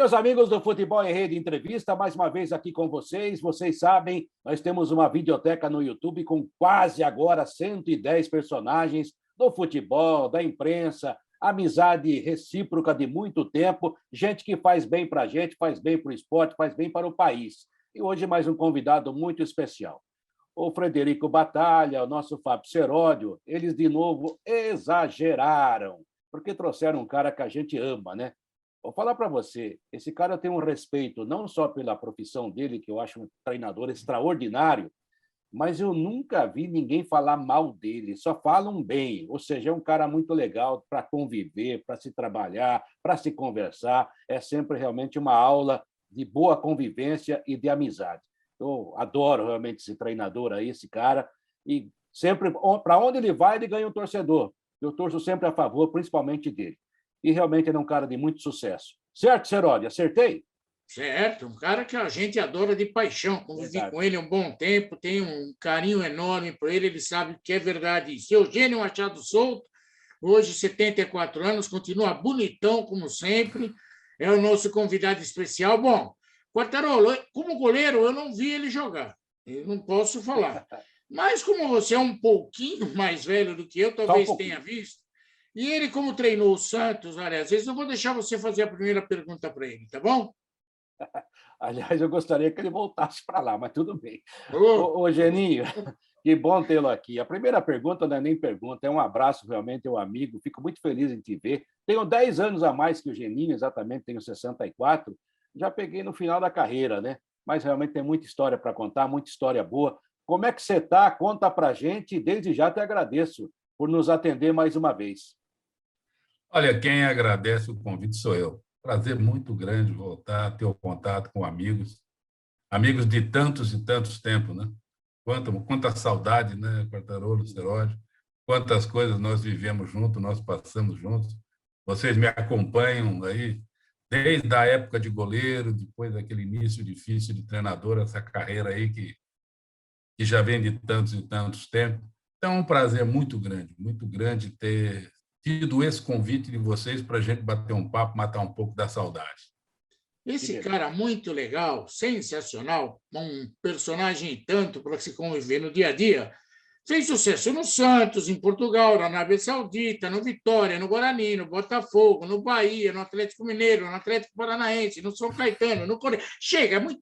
Meus amigos do Futebol em Rede Entrevista, mais uma vez aqui com vocês. Vocês sabem, nós temos uma videoteca no YouTube com quase agora 110 personagens do futebol, da imprensa, amizade recíproca de muito tempo, gente que faz bem para a gente, faz bem para o esporte, faz bem para o país. E hoje mais um convidado muito especial. O Frederico Batalha, o nosso Fábio Seródio, eles de novo exageraram, porque trouxeram um cara que a gente ama, né? Vou falar para você, esse cara tem um respeito não só pela profissão dele, que eu acho um treinador extraordinário, mas eu nunca vi ninguém falar mal dele, só falam bem. Ou seja, é um cara muito legal para conviver, para se trabalhar, para se conversar. É sempre realmente uma aula de boa convivência e de amizade. Eu adoro realmente esse treinador aí, esse cara, e sempre, para onde ele vai, ele ganha um torcedor. Eu torço sempre a favor, principalmente dele. E realmente ele é um cara de muito sucesso. Certo, Seródio? Acertei? Certo, um cara que a gente adora de paixão. Convivi com ele há um bom tempo, tenho um carinho enorme por ele, ele sabe que é verdade isso. Eugênio Machado Souto, hoje 74 anos, continua bonitão como sempre, é o nosso convidado especial. Bom, Quartarolo, como goleiro, eu não vi ele jogar, eu não posso falar. Mas como você é um pouquinho mais velho do que eu, talvez tenha visto, e ele, como treinou o Santos várias vezes, eu vou deixar você fazer a primeira pergunta para ele, tá bom? Aliás, eu gostaria que ele voltasse para lá, mas tudo bem. Ô, Geninho, que bom tê-lo aqui. A primeira pergunta não é nem pergunta, é um abraço, realmente, é um amigo. Fico muito feliz em te ver. Tenho 10 anos a mais que o Geninho, exatamente, tenho 64. Já peguei no final da carreira, né? Mas realmente tem muita história para contar, muita história boa. Como é que você está? Conta para a gente. Desde já te agradeço por nos atender mais uma vez. Olha, quem agradece o convite sou eu. Prazer muito grande voltar a ter o contato com amigos, amigos de tantos e tantos tempos, né? Quanta saudade, né, Quartarolo, Seródio? Quantas coisas nós vivemos juntos, nós passamos juntos. Vocês me acompanham aí desde a época de goleiro, depois daquele início difícil de treinador, essa carreira aí que já vem de tantos e tantos tempos. Então, é um prazer muito grande ter tido esse convite de vocês para a gente bater um papo, matar um pouco da saudade. Esse cara muito legal, sensacional, um personagem e tanto para se conviver no dia a dia, fez sucesso no Santos, em Portugal, na Arábia Saudita, no Vitória, no Guarani, no Botafogo, no Bahia, no Atlético Mineiro, no Atlético Paranaense, no São Caetano, no Corinthians. Chega, muito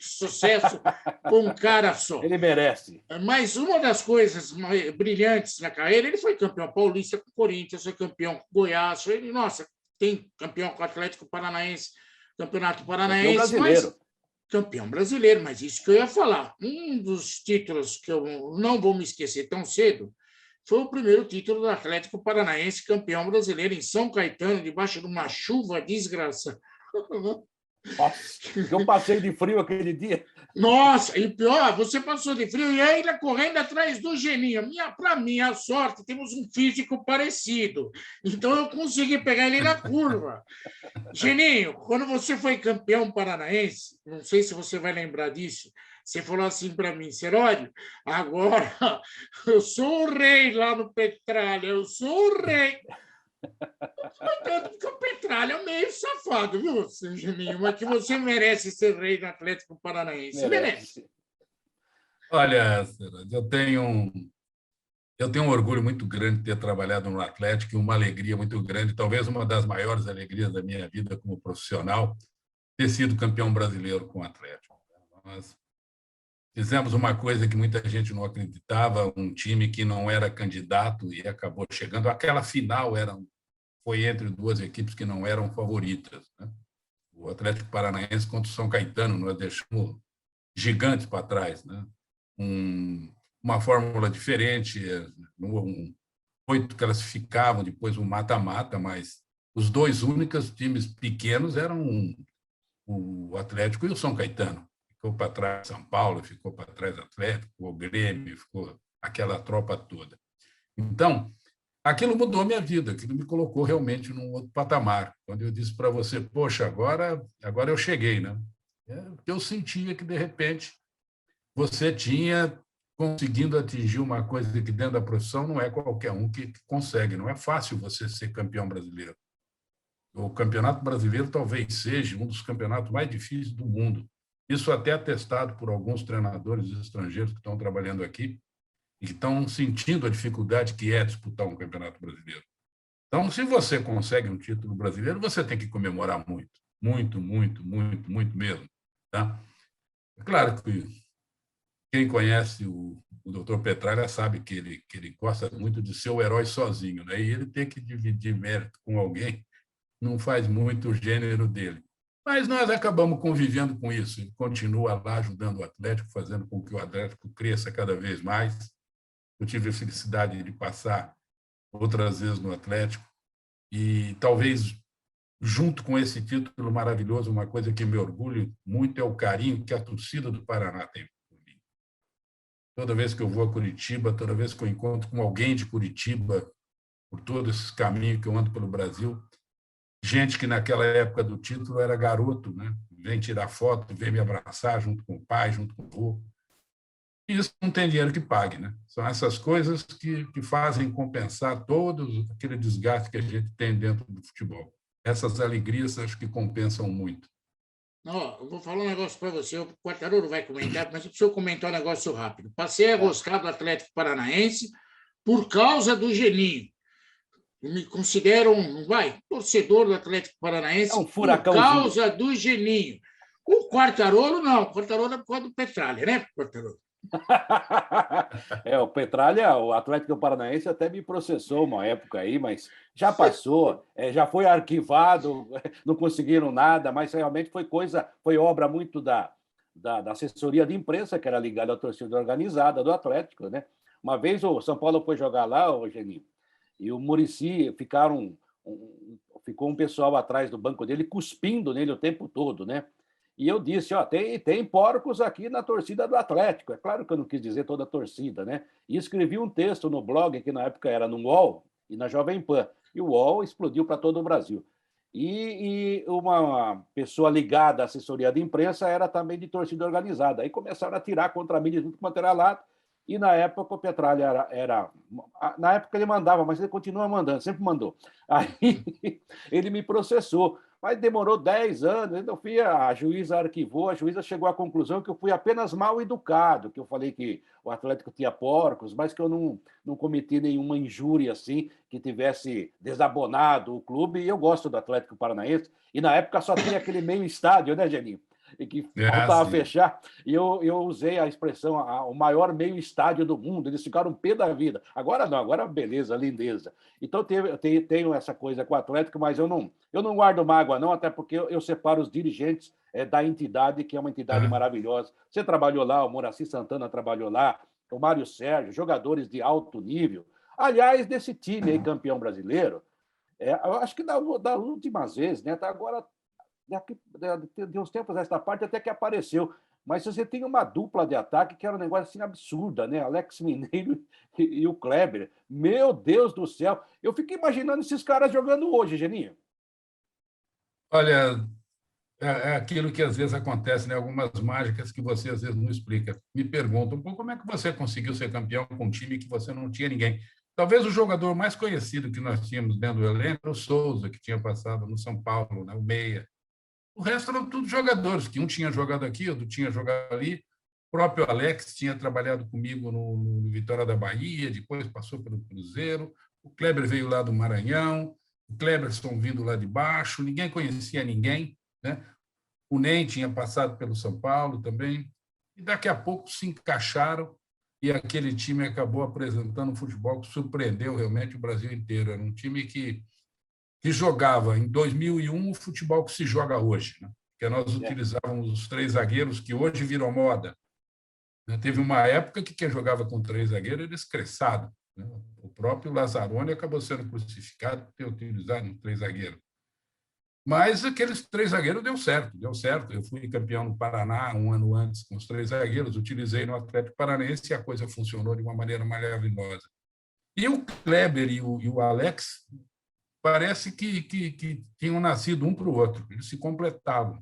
sucesso com um cara só. Ele merece. Mas uma das coisas brilhantes na carreira, ele foi campeão paulista com o Corinthians, foi campeão com o Goiás, tem campeão com o Atlético Paranaense, Campeonato Paranaense, campeão brasileiro, mas isso que eu ia falar. Um dos títulos que eu não vou me esquecer tão cedo foi o primeiro título do Atlético Paranaense, campeão brasileiro em São Caetano, debaixo de uma chuva desgraçada. Nossa, eu passei de frio aquele dia. Nossa, e pior, você passou de frio e ainda correndo atrás do Geninho. Para minha sorte, temos um físico parecido. Então, eu consegui pegar ele na curva. Geninho, quando você foi campeão paranaense, não sei se você vai lembrar disso, você falou assim para mim, Seródio, agora eu sou o rei lá no Petralha, eu sou o rei. Coitado, porque o Petralha é meio safado, viu, Geninho? Mas que você merece ser rei do Atlético Paranaense. Merece. Olha, eu tenho um orgulho muito grande de ter trabalhado no Atlético e uma alegria muito grande, talvez uma das maiores alegrias da minha vida como profissional, ter sido campeão brasileiro com o Atlético. Nós fizemos uma coisa que muita gente não acreditava, um time que não era candidato e acabou chegando. Aquela final foi entre duas equipes que não eram favoritas, né? O Atlético Paranaense contra o São Caetano, nós deixamos gigantes para trás, né? Uma fórmula diferente, 8 classificavam, depois um mata-mata, mas os dois únicos times pequenos eram o Atlético e o São Caetano. Ficou para trás São Paulo, ficou para trás Atlético, o Grêmio, ficou aquela tropa toda. Então, aquilo mudou minha vida, aquilo me colocou realmente num outro patamar. Quando eu disse para você, poxa, agora eu cheguei, né? Eu sentia que, de repente, você tinha conseguindo atingir uma coisa que dentro da profissão não é qualquer um que consegue, não é fácil você ser campeão brasileiro. o Campeonato Brasileiro talvez seja um dos campeonatos mais difíceis do mundo. Isso até atestado por alguns treinadores estrangeiros que estão trabalhando aqui e que estão sentindo a dificuldade que é disputar um Campeonato Brasileiro. Então, se você consegue um título brasileiro, você tem que comemorar muito, muito, muito, muito, muito mesmo. Tá? É claro que quem conhece o Dr. Petralha sabe que ele gosta muito de ser o herói sozinho, né? E ele ter que dividir mérito com alguém não faz muito o gênero dele. Mas nós acabamos convivendo com isso. Ele continua lá ajudando o Atlético, fazendo com que o Atlético cresça cada vez mais. Eu tive a felicidade de passar outras vezes no Atlético e talvez, junto com esse título maravilhoso, uma coisa que me orgulho muito é o carinho que a torcida do Paraná tem por mim. Toda vez que eu vou a Curitiba, toda vez que eu encontro com alguém de Curitiba, por todos esses caminhos que eu ando pelo Brasil, gente que naquela época do título era garoto, né? Vem tirar foto, vem me abraçar junto com o pai, junto com o avô. E isso não tem dinheiro que pague, né? São essas coisas que fazem compensar todo aquele desgaste que a gente tem dentro do futebol. Essas alegrias acho que compensam muito. Não, eu vou falar um negócio para você. O Quartarolo vai comentar, mas eu preciso comentar um negócio rápido. Passei a gostar do Atlético Paranaense por causa do Geninho. Eu me considero torcedor do Atlético Paranaense por causa do Geninho. O Quartarolo, não. O Quartarolo é por causa do Petralha, né, Quartarolo? O Petralha, o Atlético Paranaense até me processou uma época aí, mas já passou, já foi arquivado, não conseguiram nada, mas realmente foi obra muito da assessoria de imprensa, que era ligada à torcida organizada do Atlético, né? Uma vez o São Paulo foi jogar lá, o Geninho, e o Muricy ficou um pessoal atrás do banco dele cuspindo nele o tempo todo, né? E eu disse, tem porcos aqui na torcida do Atlético. É claro que eu não quis dizer toda a torcida, né? E escrevi um texto no blog, que na época era no UOL e na Jovem Pan. E o UOL explodiu para todo o Brasil. E uma pessoa ligada à assessoria de imprensa era também de torcida organizada. Aí começaram a tirar contra mim de tudo quanto era lado. E na época o Petralha era... Na época ele mandava, mas ele continua mandando, sempre mandou. Aí ele me processou. Mas demorou 10 anos, então a juíza arquivou, a juíza chegou à conclusão que eu fui apenas mal educado, que eu falei que o Atlético tinha porcos, mas que eu não cometi nenhuma injúria assim, que tivesse desabonado o clube, e eu gosto do Atlético Paranaense, e na época só tinha aquele meio estádio, né, Geninho? E que faltava fechar, e eu usei a expressão o maior meio estádio do mundo, eles ficaram pé da vida. Agora não, agora beleza, lindeza. Então tenho essa coisa com o Atlético, mas eu não guardo mágoa não, até porque eu separo os dirigentes da entidade, que é uma entidade maravilhosa. Você trabalhou lá, o Moraci Santana trabalhou lá, o Mário Sérgio, jogadores de alto nível. Aliás, desse time aí, campeão brasileiro, eu acho que das últimas vezes, né, até agora... de uns tempos esta parte até que apareceu, mas você tem uma dupla de ataque que era um negócio assim absurda, né? Alex Mineiro e o Kleber. Meu Deus do céu! Eu fico imaginando esses caras jogando hoje, Geninho. Olha, é aquilo que às vezes acontece, né? Algumas mágicas que você às vezes não explica. Me perguntam, como é que você conseguiu ser campeão com um time que você não tinha ninguém? Talvez o jogador mais conhecido que nós tínhamos dentro do elenco era o Souza, que tinha passado no São Paulo, né? O meia. O resto eram todos jogadores, que um tinha jogado aqui, outro tinha jogado ali. O próprio Alex tinha trabalhado comigo no Vitória da Bahia, depois passou pelo Cruzeiro. O Kleber veio lá do Maranhão, o Kleberson vindo lá de baixo, ninguém conhecia ninguém, né? O Ney tinha passado pelo São Paulo também. E daqui a pouco se encaixaram e aquele time acabou apresentando um futebol que surpreendeu realmente o Brasil inteiro. Era um time que jogava, em 2001, o futebol que se joga hoje, né? Que nós utilizávamos os 3 zagueiros, que hoje virou moda. Teve uma época que quem jogava com 3 zagueiros era escressado, né? O próprio Lazzaroni acabou sendo crucificado por ter utilizado 3 zagueiros. Mas aqueles 3 zagueiros deu certo. Eu fui campeão no Paraná um ano antes com os 3 zagueiros, utilizei no Atlético Paranaense e a coisa funcionou de uma maneira maravilhosa. E o Kleber e o Alex... parece que tinham nascido um para o outro, eles se completavam.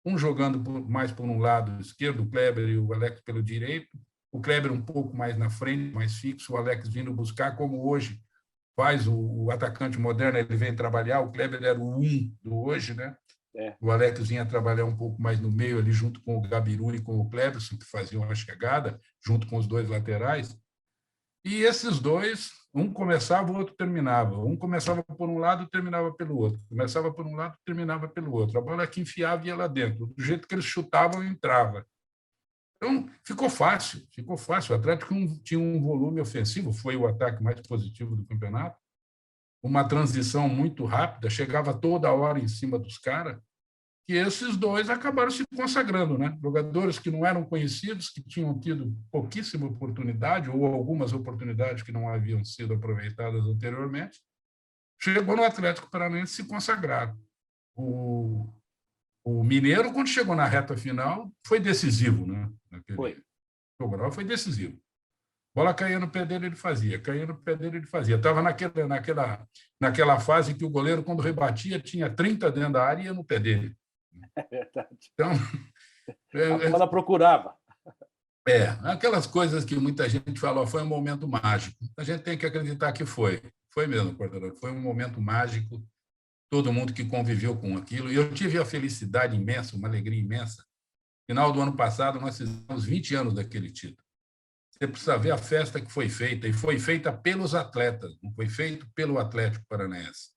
Um jogando mais por um lado esquerdo, o Kleber e o Alex pelo direito, o Kleber um pouco mais na frente, mais fixo, o Alex vindo buscar, como hoje faz o atacante moderno, ele vem trabalhar, o Kleber era o 1 do hoje, né? O Alex vinha trabalhar um pouco mais no meio, ali junto com o Gabiru e com o Cleberson, que faziam a chegada, junto com os dois laterais. E esses dois, um começava, o outro terminava. Um começava por um lado e terminava pelo outro. Começava por um lado e terminava pelo outro. A bola que enfiava ia lá dentro. Do jeito que eles chutavam, entrava. Então, ficou fácil, ficou fácil. O Atlético tinha um volume ofensivo, foi o ataque mais positivo do campeonato. Uma transição muito rápida, chegava toda hora em cima dos caras, e esses dois acabaram se consagrando, né? Jogadores que não eram conhecidos, que tinham tido pouquíssima oportunidade, ou algumas oportunidades que não haviam sido aproveitadas anteriormente, chegou no Atlético Paranaense e se consagraram. O Mineiro, quando chegou na reta final, foi decisivo, né? Foi. Foi decisivo. Bola caía no pé dele, ele fazia. Caía no pé dele, ele fazia. Estava naquela fase que o goleiro, quando rebatia, tinha 30 dentro da área e ia no pé dele. É verdade. Então, a bola procurava. Aquelas coisas que muita gente falou, foi um momento mágico. A gente tem que acreditar que foi. Foi mesmo, Portador. Foi um momento mágico. Todo mundo que conviveu com aquilo. E eu tive a felicidade imensa, uma alegria imensa. No final do ano passado, nós fizemos 20 anos daquele título. Você precisa ver a festa que foi feita, e foi feita pelos atletas, não foi feito pelo Atlético Paranaense.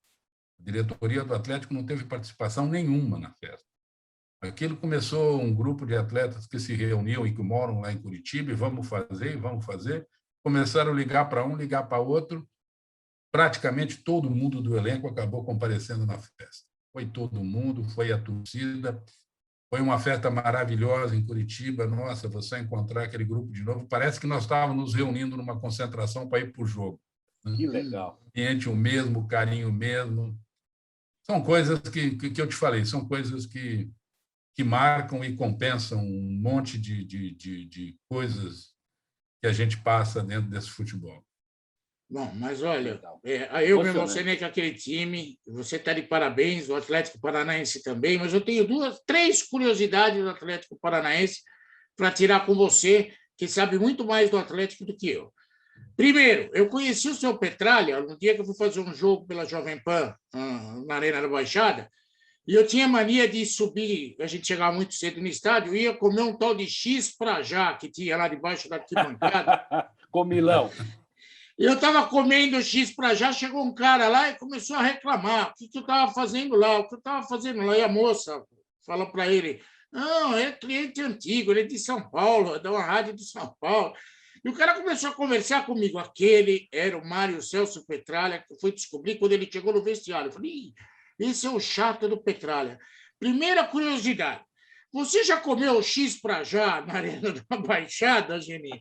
A diretoria do Atlético não teve participação nenhuma na festa. Aquilo começou um grupo de atletas que se reuniu e que moram lá em Curitiba, e vamos fazer. Começaram a ligar para um, ligar para outro. Praticamente todo mundo do elenco acabou comparecendo na festa. Foi todo mundo, foi a torcida. Foi uma festa maravilhosa em Curitiba. Nossa, você encontrar aquele grupo de novo. Parece que nós estávamos nos reunindo numa concentração para ir para o jogo. Que legal. Ambiente o mesmo, carinho mesmo. São coisas que eu te falei, são coisas que marcam e compensam um monte de coisas que a gente passa dentro desse futebol. Bom, mas olha, eu me emocionei com aquele time, você está de parabéns, o Atlético Paranaense também, mas eu tenho três curiosidades do Atlético Paranaense para tirar com você, que sabe muito mais do Atlético do que eu. Primeiro, eu conheci o seu Petralha no dia que eu fui fazer um jogo pela Jovem Pan, na Arena da Baixada, e eu tinha mania de subir, a gente chegava muito cedo no estádio, ia comer um tal de X pra já, que tinha lá debaixo da arquibancada. Comilão. Eu estava comendo X para já, chegou um cara lá e começou a reclamar. O que eu estava fazendo lá? O que eu estava fazendo lá? E a moça falou para ele, não, é cliente antigo, ele é de São Paulo, é de uma rádio de São Paulo. E o cara começou a conversar comigo. Aquele era o Mário Celso Petralha, que eu fui descobrir quando ele chegou no vestiário. Eu falei, esse é o chato do Petralha. Primeira curiosidade, você já comeu X para já na Arena da Baixada, Geni?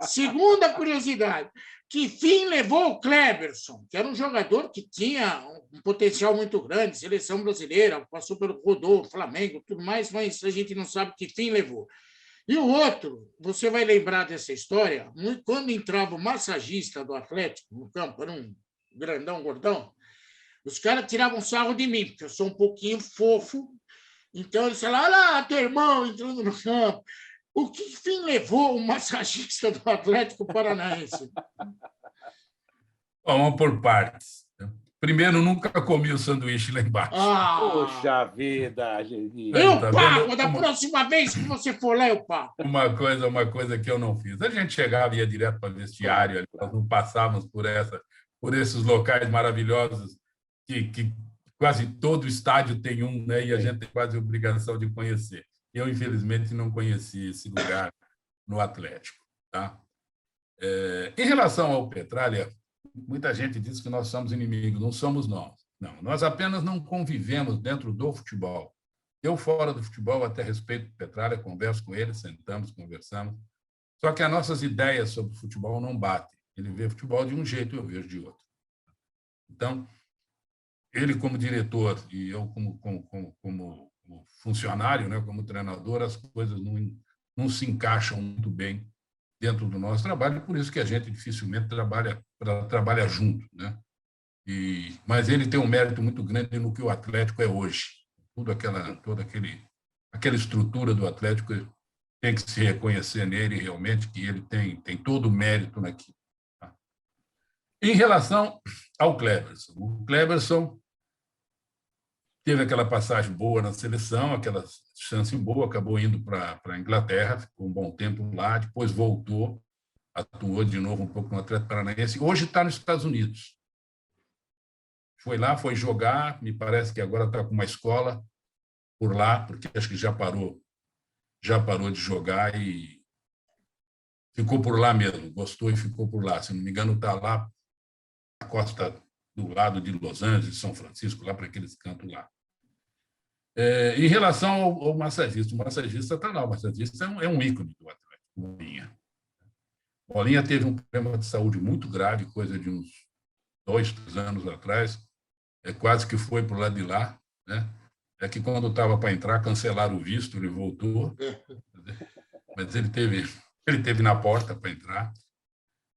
Segunda curiosidade, que fim levou o Cleberson, que era um jogador que tinha um potencial muito grande, seleção brasileira, passou pelo Rodolfo, Flamengo, tudo mais, mas a gente não sabe que fim levou. E o outro, você vai lembrar dessa história, quando entrava o massagista do Atlético no campo, era um grandão, gordão, os caras tiravam sarro de mim, porque eu sou um pouquinho fofo, então eles falaram, olha lá, teu irmão entrando no campo. O que fim levou o massagista do Atlético Paranaense? Vamos por partes. Primeiro, nunca comi o sanduíche lá embaixo. Poxa vida, Geni. Eu pago, da próxima vez que você for lá, eu pago. Uma coisa que eu não fiz. A gente chegava e ia direto para o vestiário, nós não passávamos por esses locais maravilhosos que quase todo estádio tem um, né? E a gente tem quase a obrigação de conhecer. Eu, infelizmente, não conheci esse lugar no Atlético. Tá? Em relação ao Petralha, muita gente diz que nós somos inimigos. Não somos nós. Não, nós apenas não convivemos dentro do futebol. Eu, fora do futebol, até respeito o Petralha, converso com ele, sentamos, conversamos. Só que as nossas ideias sobre futebol não batem. Ele vê futebol de um jeito, eu vejo de outro. Então, ele como diretor e eu como funcionário, né, como treinador, as coisas não se encaixam muito bem dentro do nosso trabalho, por isso que a gente dificilmente trabalha junto, né? Mas ele tem um mérito muito grande no que o Atlético é hoje. Toda aquela estrutura do Atlético tem que se reconhecer nele realmente que ele tem todo o mérito naquilo. Tá? Em relação ao Cleberson, o Cleberson teve aquela passagem boa na seleção, aquela chance boa, acabou indo para a Inglaterra, ficou um bom tempo lá, depois voltou, atuou de novo um pouco no Atlético Paranaense. Hoje está nos Estados Unidos. Foi lá, foi jogar, me parece que agora está com uma escola por lá, porque acho que já parou de jogar e ficou por lá mesmo, gostou e ficou por lá. Se não me engano, está lá na costa do lado de Los Angeles, São Francisco, lá para aqueles cantos lá. Em relação ao massagista, o massagista está lá, o massagista é um ícone do Atlético, Bolinha. Bolinha teve um problema de saúde muito grave, coisa de uns 2, 3 anos atrás, quase que foi para o lado de lá, né? É que quando estava para entrar, cancelaram o visto, ele voltou, mas ele teve na porta para entrar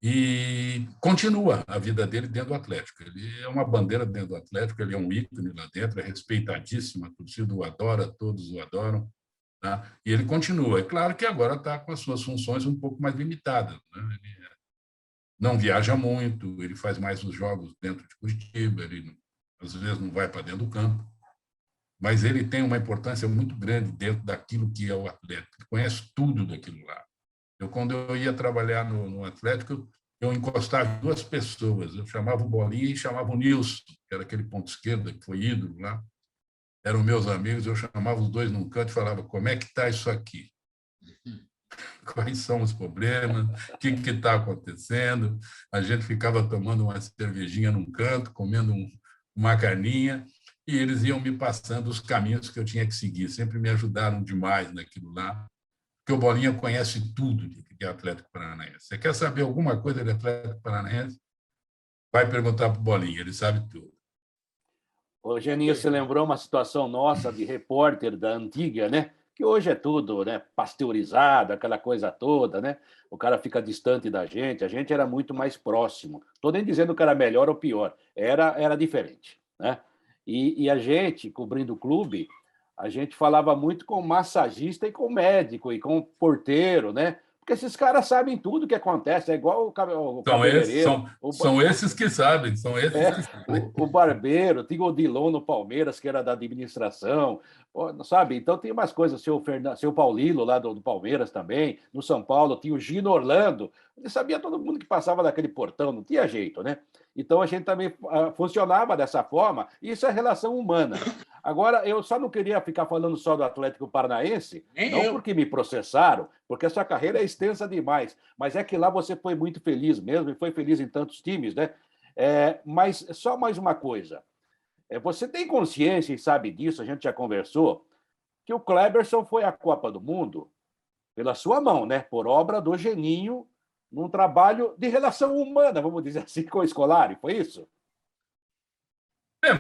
e continua a vida dele dentro do Atlético. Ele é uma bandeira dentro do Atlético, ele é um ícone lá dentro, é respeitadíssimo, a torcida o adora, todos o adoram, tá? E ele continua. É claro que agora está com as suas funções um pouco mais limitadas, né? Ele não viaja muito, ele faz mais os jogos dentro de Curitiba, ele às vezes não vai para dentro do campo, mas ele tem uma importância muito grande dentro daquilo que é o Atlético, ele conhece tudo daquilo lá. Quando eu ia trabalhar no Atlético, eu encostava 2 pessoas, eu chamava o Bolinha e chamava o Nilson, que era aquele ponto esquerdo que foi ídolo lá, eram meus amigos, eu chamava os 2 num canto e falava, como é que está isso aqui? Quais são os problemas? O que está acontecendo? A gente ficava tomando uma cervejinha num canto, comendo uma carninha, e eles iam me passando os caminhos que eu tinha que seguir. Sempre me ajudaram demais naquilo lá, porque o Bolinha conhece tudo de Atlético Paranaense. Você quer saber alguma coisa de Atlético Paranaense? Vai perguntar para o Bolinha, ele sabe tudo. Ô, Geninho, você lembrou uma situação nossa de repórter da antiga, né? Que hoje é tudo, né, pasteurizado, aquela coisa toda, né? O cara fica distante da gente, a gente era muito mais próximo. Estou nem dizendo que era melhor ou pior, era diferente, né? E a gente, cobrindo o clube, a gente falava muito com massagista e com médico e com porteiro, né? Porque esses caras sabem tudo o que acontece, é igual o cabeleireiro. São esses que sabem, são esses que sabem. O barbeiro, tinha o Dilon no Palmeiras, que era da administração, sabe? Então tem umas coisas, seu Paulino lá do Palmeiras também, no São Paulo tinha o Gino Orlando, ele sabia todo mundo que passava daquele portão, não tinha jeito, né? Então a gente também funcionava dessa forma, e isso é relação humana. Agora, eu só não queria ficar falando só do Atlético Paranaense, porque me processaram, porque a sua carreira é extensa demais, mas é que lá você foi muito feliz mesmo, e foi feliz em tantos times, né? Mas só mais uma coisa. Você tem consciência e sabe disso, a gente já conversou, que o Cleberson foi à Copa do Mundo pela sua mão, né? Por obra do Geninho, num trabalho de relação humana, vamos dizer assim, com o Scolari, foi isso?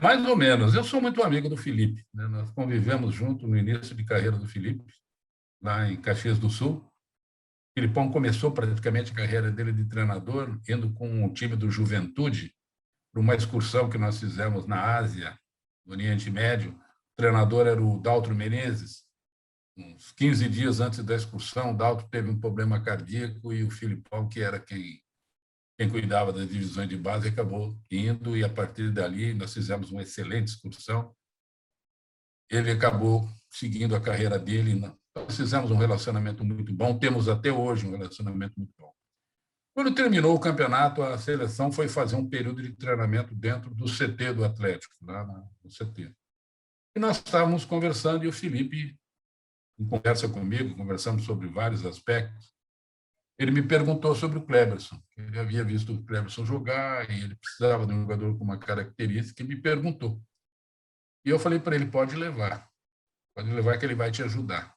Mais ou menos. Eu sou muito amigo do Felipe, né? Nós convivemos junto no início de carreira do Felipe, lá em Caxias do Sul. O Filipão começou praticamente a carreira dele de treinador, indo com o time do Juventude para uma excursão que nós fizemos na Ásia, no Oriente Médio. O treinador era o Daltro Menezes. Uns 15 dias antes da excursão, o Daltro teve um problema cardíaco e o Filipão, que era quem cuidava das divisões de base, acabou indo, e a partir dali nós fizemos uma excelente excursão. Ele acabou seguindo a carreira dele. Nós fizemos um relacionamento muito bom, temos até hoje um relacionamento muito bom. Quando terminou o campeonato, a seleção foi fazer um período de treinamento dentro do CT do Atlético, lá no CT. E nós estávamos conversando, e o Felipe, em conversa comigo, conversamos sobre vários aspectos. Ele me perguntou sobre o Cleberson. Ele havia visto o Cleberson jogar e ele precisava de um jogador com uma característica, e me perguntou. E eu falei para ele, pode levar que ele vai te ajudar.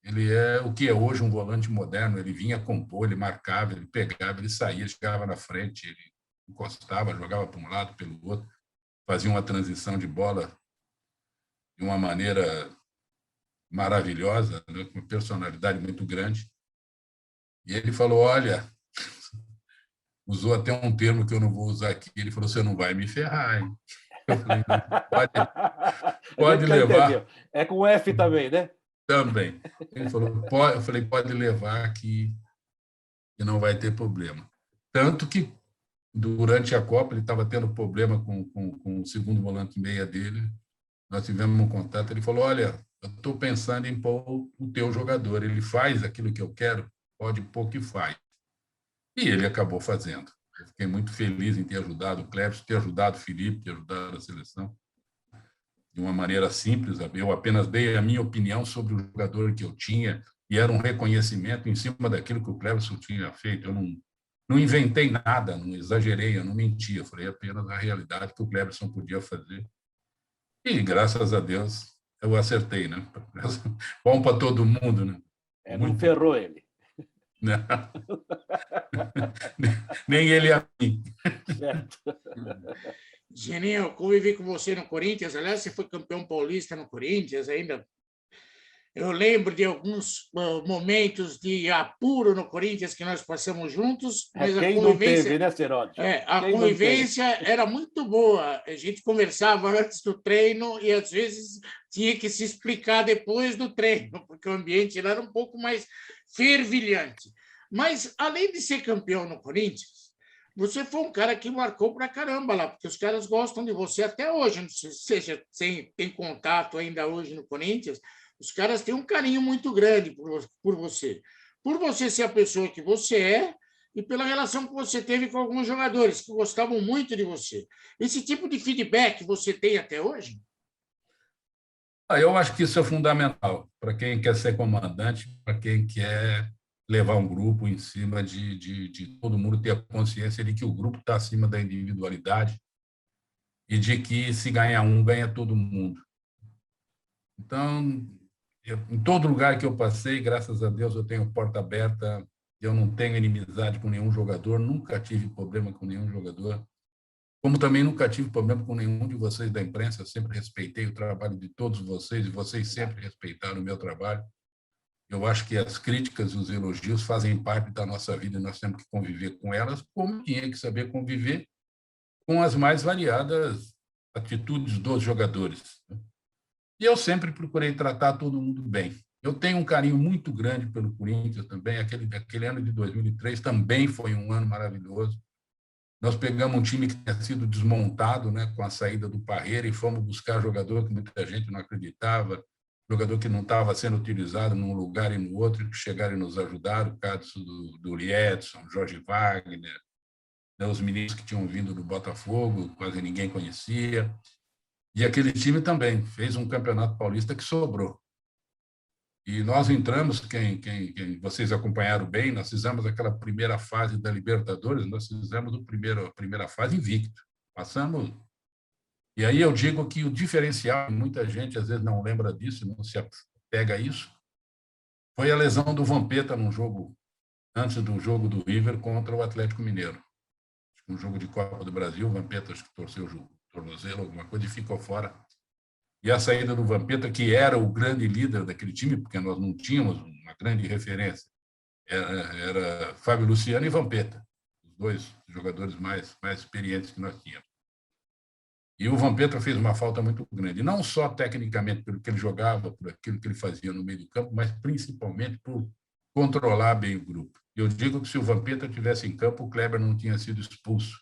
Ele é o que é hoje um volante moderno, ele vinha compor, ele marcava, ele pegava, ele saía, chegava na frente, ele encostava, jogava para um lado, pelo outro, fazia uma transição de bola de uma maneira maravilhosa, né, com uma personalidade muito grande. E ele falou, olha, usou até um termo que eu não vou usar aqui, ele falou, você não vai me ferrar, hein? Eu falei, pode levar. Entendeu. É com F também, né? Também. Ele falou, eu falei, pode levar que não vai ter problema. Tanto que durante a Copa, ele estava tendo problema com o segundo volante meia dele. Nós tivemos um contato, ele falou, olha, eu estou pensando em pôr o teu jogador, ele faz aquilo que eu quero, pode pôr que faz. E ele acabou fazendo. Eu fiquei muito feliz em ter ajudado o Cleberson, ter ajudado o Felipe, ter ajudado a seleção. De uma maneira simples, eu apenas dei a minha opinião sobre o jogador que eu tinha e era um reconhecimento em cima daquilo que o Cleberson tinha feito. Eu não inventei nada, não exagerei, eu não menti, eu falei apenas a realidade que o Cleberson podia fazer. E, graças a Deus, eu acertei, né? Bom para todo mundo, né? Não ferrou ele. Não. Nem ele a mim. Certo. Geninho, eu convivi com você no Corinthians. Aliás, você foi campeão paulista no Corinthians ainda. Eu lembro de alguns momentos de apuro no Corinthians que nós passamos juntos, mas Quem a convivência, não teve, né, Seródio? a convivência era muito boa. A gente conversava antes do treino e, às vezes, tinha que se explicar depois do treino, porque o ambiente era um pouco mais fervilhante. Mas, além de ser campeão no Corinthians, você foi um cara que marcou pra caramba lá, porque os caras gostam de você até hoje. Não sei se você tem contato ainda hoje no Corinthians, os caras têm um carinho muito grande por você. Por você ser a pessoa que você é e pela relação que você teve com alguns jogadores que gostavam muito de você. Esse tipo de feedback você tem até hoje? Eu acho que isso é fundamental para quem quer ser comandante, para quem quer levar um grupo em cima de todo mundo ter a consciência de que o grupo está acima da individualidade e de que se ganha um, ganha todo mundo. Então, em todo lugar que eu passei, graças a Deus, eu tenho porta aberta, eu não tenho inimizade com nenhum jogador, nunca tive problema com nenhum jogador, como também nunca tive problema com nenhum de vocês da imprensa, eu sempre respeitei o trabalho de todos vocês e vocês sempre respeitaram o meu trabalho. Eu acho que as críticas e os elogios fazem parte da nossa vida e nós temos que conviver com elas, como tinha que saber conviver com as mais variadas atitudes dos jogadores. E eu sempre procurei tratar todo mundo bem. Eu tenho um carinho muito grande pelo Corinthians também. Aquele ano de 2003 também foi um ano maravilhoso. Nós pegamos um time que tinha sido desmontado, né, com a saída do Parreira e fomos buscar jogador que muita gente não acreditava, jogador que não estava sendo utilizado num lugar e no outro, que chegaram e nos ajudaram, o caso do Liedson, Jorge Wagner, né, os meninos que tinham vindo do Botafogo, quase ninguém conhecia. E aquele time também fez um campeonato paulista que sobrou. E nós entramos, quem vocês acompanharam bem, nós fizemos aquela primeira fase da Libertadores, nós fizemos a primeira fase invicto. Passamos. E aí eu digo que o diferencial, muita gente às vezes não lembra disso, não se apega a isso, foi a lesão do Vampeta num jogo, antes do jogo do River contra o Atlético Mineiro. Um jogo de Copa do Brasil, o Vampeta acho que torceu o tornozelo, alguma coisa, e ficou fora. E a saída do Vampeta, que era o grande líder daquele time, porque nós não tínhamos uma grande referência, era Fábio Luciano e Vampeta, os dois jogadores mais experientes que nós tínhamos. E o Vampeta fez uma falta muito grande, não só tecnicamente pelo que ele jogava, por aquilo que ele fazia no meio do campo, mas principalmente por controlar bem o grupo. Eu digo que se o Vampeta tivesse em campo, o Kleber não tinha sido expulso.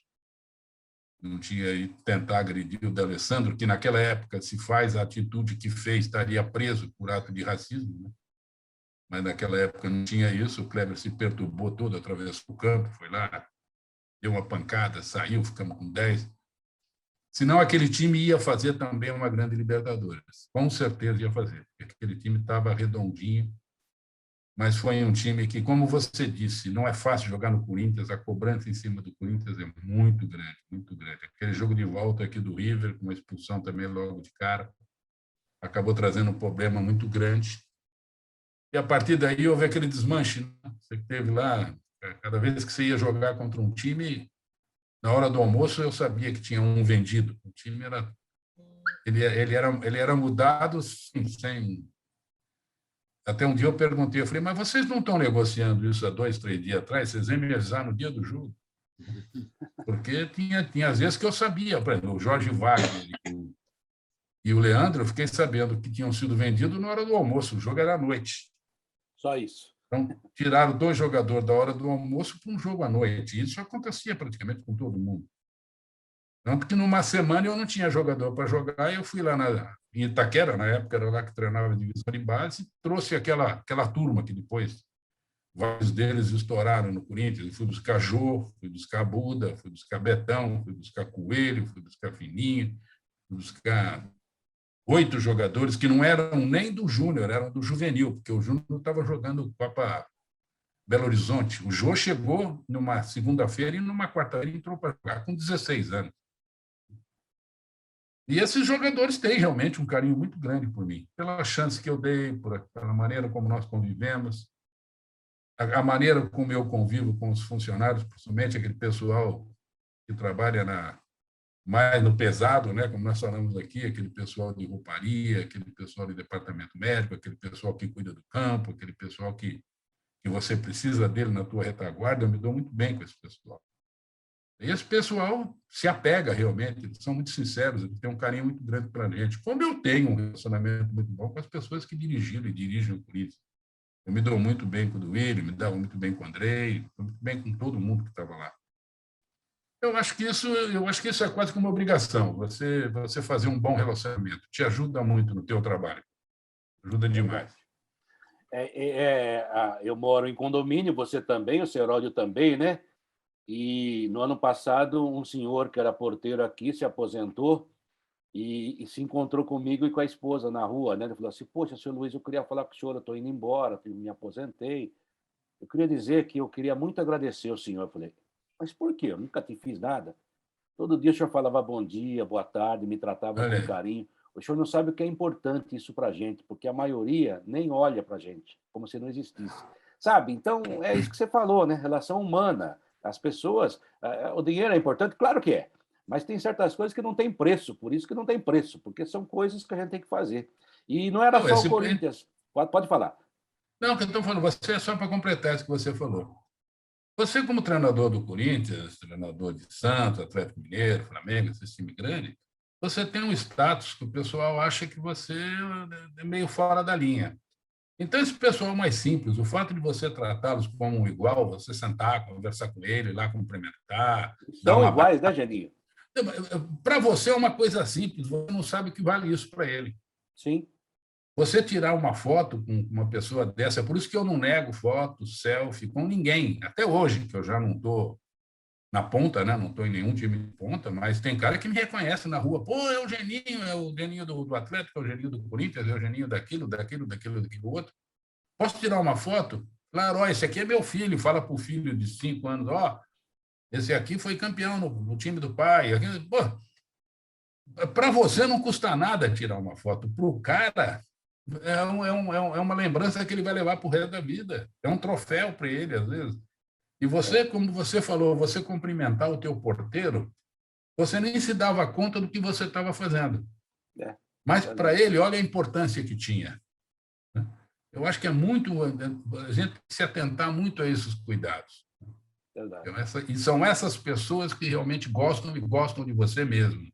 Não tinha ido tentar agredir o D'Alessandro, que naquela época, se faz a atitude que fez, estaria preso por ato de racismo, né? Mas naquela época não tinha isso, o Kleber se perturbou todo, atravessou o campo, foi lá, deu uma pancada, saiu, ficamos com 10. Senão aquele time ia fazer também uma grande Libertadores, com certeza ia fazer, porque aquele time estava redondinho, mas foi um time que, como você disse, não é fácil jogar no Corinthians, a cobrança em cima do Corinthians é muito grande, muito grande. Aquele jogo de volta aqui do River, com uma expulsão também logo de cara, acabou trazendo um problema muito grande. E a partir daí houve aquele desmanche, né? Você teve lá, cada vez que você ia jogar contra um time, na hora do almoço eu sabia que tinha um vendido. O time ele era mudado sem... Até um dia eu perguntei, eu falei, mas vocês não estão negociando isso há 2, 3 dias atrás? Vocês vêm me avisar no dia do jogo? Porque tinha às vezes que eu sabia, por exemplo, o Jorge Wagner e o Leandro, eu fiquei sabendo que tinham sido vendidos na hora do almoço, o jogo era à noite. Só isso. Então, tiraram 2 jogadores da hora do almoço para um jogo à noite. Isso acontecia praticamente com todo mundo. Tanto que, numa semana, eu não tinha jogador para jogar, e eu fui lá em Itaquera, na época era lá que treinava a divisão de base, e trouxe aquela turma que depois vários deles estouraram no Corinthians. Eu fui buscar Jô, fui buscar Buda, fui buscar Betão, fui buscar Coelho, fui buscar Fininho, fui buscar 8 jogadores que não eram nem do Júnior, eram do Juvenil, porque o Júnior estava jogando Copa Belo Horizonte. O Jô chegou numa segunda-feira e numa quarta-feira entrou para jogar com 16 anos. E esses jogadores têm realmente um carinho muito grande por mim, pela chance que eu dei, pela maneira como nós convivemos, a maneira como eu convivo com os funcionários, principalmente aquele pessoal que trabalha mais no pesado, né, como nós falamos aqui, aquele pessoal de rouparia, aquele pessoal de departamento médico, aquele pessoal que cuida do campo, aquele pessoal que você precisa dele na tua retaguarda. Eu me dou muito bem com esse pessoal. E esse pessoal se apega realmente, eles são muito sinceros, eles têm um carinho muito grande para a gente. Como eu tenho um relacionamento muito bom com as pessoas que dirigiram e dirigem o Corinthians. Eu me dou muito bem com o Duílio, me dava muito bem com o Andrei, muito bem com todo mundo que estava lá. Eu acho que isso é quase que uma obrigação, você fazer um bom relacionamento. Te ajuda muito no teu trabalho. Ajuda demais. Eu moro em condomínio, você também, o seu Heródio também, né? E no ano passado, um senhor que era porteiro aqui se aposentou e se encontrou comigo e com a esposa na rua, né? Ele falou assim: poxa, senhor Luiz, eu queria falar com o senhor, eu estou indo embora, me aposentei. Eu queria dizer que eu queria muito agradecer ao senhor. Eu falei: mas por quê? Eu nunca te fiz nada. Todo dia o senhor falava bom dia, boa tarde, me tratava com carinho. O senhor não sabe o que é importante isso para a gente, porque a maioria nem olha para a gente, como se não existisse. Sabe? Então, é isso que você falou, né? Relação humana. As pessoas... O dinheiro é importante? Claro que é. Mas tem certas coisas que não tem preço, por isso que não tem preço, porque são coisas que a gente tem que fazer. E não era só o Corinthians. Pode falar. Não, que eu estou falando, você é só para completar isso que você falou. Você, como treinador do Corinthians, treinador de Santos, Atlético Mineiro, Flamengo, esse time grande, você tem um status que o pessoal acha que você é meio fora da linha. Então, esse pessoal mais simples, o fato de você tratá-los como um igual, você sentar, conversar com ele, ir lá cumprimentar... São iguais, né, Geninho? Para você é uma coisa simples, você não sabe o que vale isso para ele. Sim. Você tirar uma foto com uma pessoa dessa, é por isso que eu não nego foto, selfie com ninguém, até hoje, que eu já não estou na ponta, né? Não estou em nenhum time de ponta, mas tem cara que me reconhece na rua. Pô, é o Geninho do Atlético, é o Geninho do Corinthians, é o Geninho daquilo outro. Posso tirar uma foto? Claro, ó, esse aqui é meu filho. Fala para o filho de 5 anos, ó, esse aqui foi campeão no time do pai. Para você não custa nada tirar uma foto. Para o cara, é uma lembrança que ele vai levar para o resto da vida. É um troféu para ele, às vezes. E você, como você falou, você cumprimentar o teu porteiro, você nem se dava conta do que você estava fazendo. Mas, para ele, olha a importância que tinha. Eu acho que é muito... A gente tem que se atentar muito a esses cuidados. E são essas pessoas que realmente gostam de você mesmo.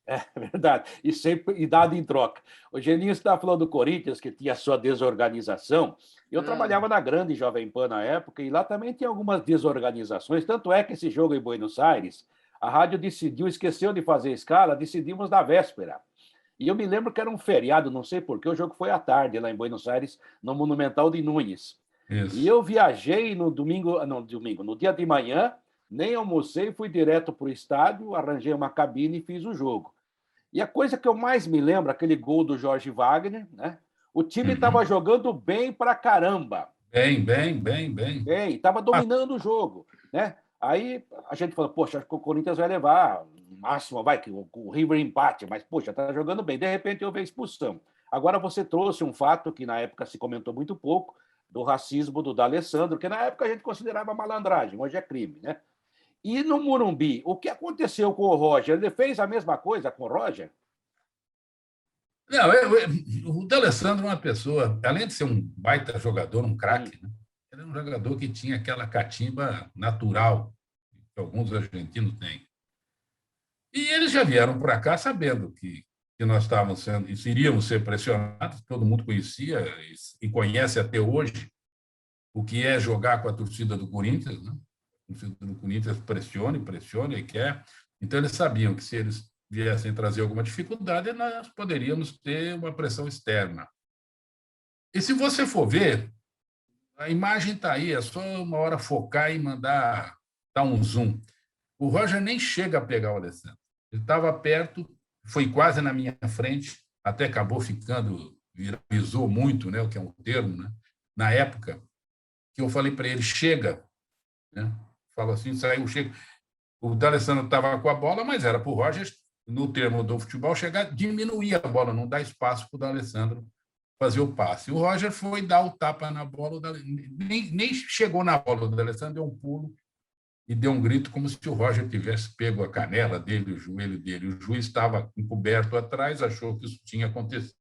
É verdade. E dado em troca. O Geninho estava falando do Corinthians, que tinha a sua desorganização. Eu trabalhava na grande Jovem Pan na época, e lá também tinha algumas desorganizações. Tanto é que esse jogo em Buenos Aires, a rádio esqueceu de fazer escala, decidimos na véspera. E eu me lembro que era um feriado, não sei porquê, o jogo foi à tarde, lá em Buenos Aires, no Monumental de Núñez. Isso. E eu viajei no dia de manhã, nem almocei, fui direto para o estádio, arranjei uma cabine e fiz o jogo. E a coisa que eu mais me lembro, aquele gol do Jorge Wagner, né? O time estava jogando bem pra caramba. Bem. Estava dominando o jogo, né? Aí a gente falou: poxa, acho que o Corinthians vai levar, no máximo, que o River empate, mas, poxa, está jogando bem. De repente, houve a expulsão. Agora, você trouxe um fato que na época se comentou muito pouco, do racismo do D'Alessandro, que na época a gente considerava malandragem, hoje é crime, né? E no Morumbi, o que aconteceu com o Roger? Ele fez a mesma coisa com o Roger? Não, o D'Alessandro é uma pessoa, além de ser um baita jogador, um craque, né? Ele é um jogador que tinha aquela catimba natural que alguns argentinos têm. E eles já vieram para cá sabendo que nós iríamos ser pressionados, todo mundo conhecia e conhece até hoje o que é jogar com a torcida do Corinthians, né? A torcida do Corinthians pressiona e quer. Então, eles sabiam que se eles viessem trazer alguma dificuldade, nós poderíamos ter uma pressão externa. E se você for ver, a imagem está aí, é só uma hora focar e mandar dar um zoom. O Roger nem chega a pegar o Alessandro. Ele estava perto, foi quase na minha frente, até acabou ficando, viralizou muito, né, o que é um termo, né? Na época, que eu falei para ele, chega, né? Falo assim, saiu, chega. O D'Alessandro estava com a bola, mas era para o Roger, no termo do futebol, chegar, diminuir a bola, não dar espaço para o D'Alessandro fazer o passe. O Roger foi dar o tapa na bola, nem chegou na bola, o D'Alessandro deu um pulo e deu um grito como se o Roger tivesse pego a canela dele, o joelho dele. O juiz estava encoberto atrás, achou que isso tinha acontecido,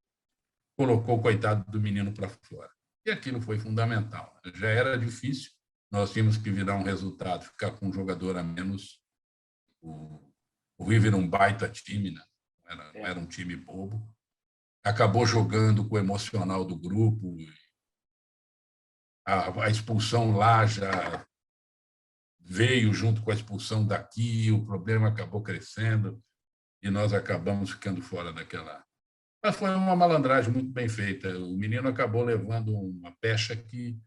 colocou o coitado do menino para fora. E aquilo foi fundamental. Já era difícil, nós tínhamos que virar um resultado, ficar com um jogador a menos. O River era um baita time, né? Não era um time bobo. Acabou jogando com o emocional do grupo. A expulsão lá já veio junto com a expulsão daqui, o problema acabou crescendo e nós acabamos ficando fora daquela. Mas foi uma malandragem muito bem feita. O menino acabou levando uma pecha que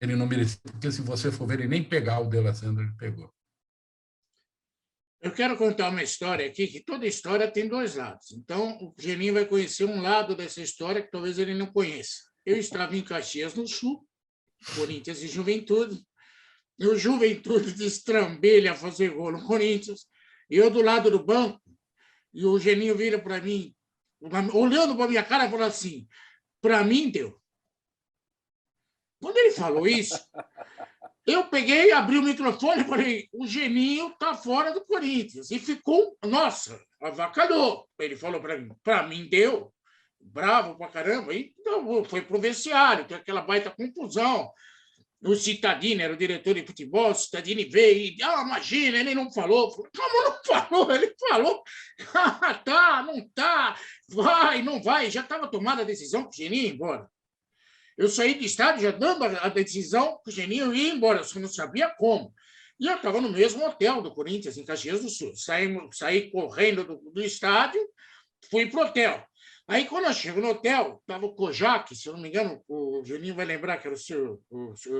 ele não merecia, porque se você for ver, ele nem pegar o D'Alessandro, ele pegou. Eu quero contar uma história aqui, que toda história tem dois lados. Então, o Geninho vai conhecer um lado dessa história que talvez ele não conheça. Eu estava em Caxias do Sul, Corinthians e Juventude, e o Juventude destrambelha a fazer gol no Corinthians, e eu do lado do banco, e o Geninho vira para mim, olhando para a minha cara, e falou assim, para mim deu. Quando ele falou isso, eu peguei, abri o microfone e falei, o Geninho está fora do Corinthians. E ficou, nossa, avacalhou. Ele falou para mim deu, bravo pra caramba. E então, foi pro vestiário, tem aquela baita confusão. O Cittadini era o diretor de futebol, o Cittadini veio e, imagina, ele não falou. Como não falou? Ele falou, tá, não tá, vai, não vai. Já estava tomada a decisão para o Geninho ir embora. Eu saí do estádio já dando a decisão que o Geninho ia embora, só não sabia como. E eu estava no mesmo hotel do Corinthians, em Caxias do Sul. Saí correndo do estádio, fui para o hotel. Aí, quando eu chego no hotel, estava o Kojak, se eu não me engano, o Geninho vai lembrar que era o seu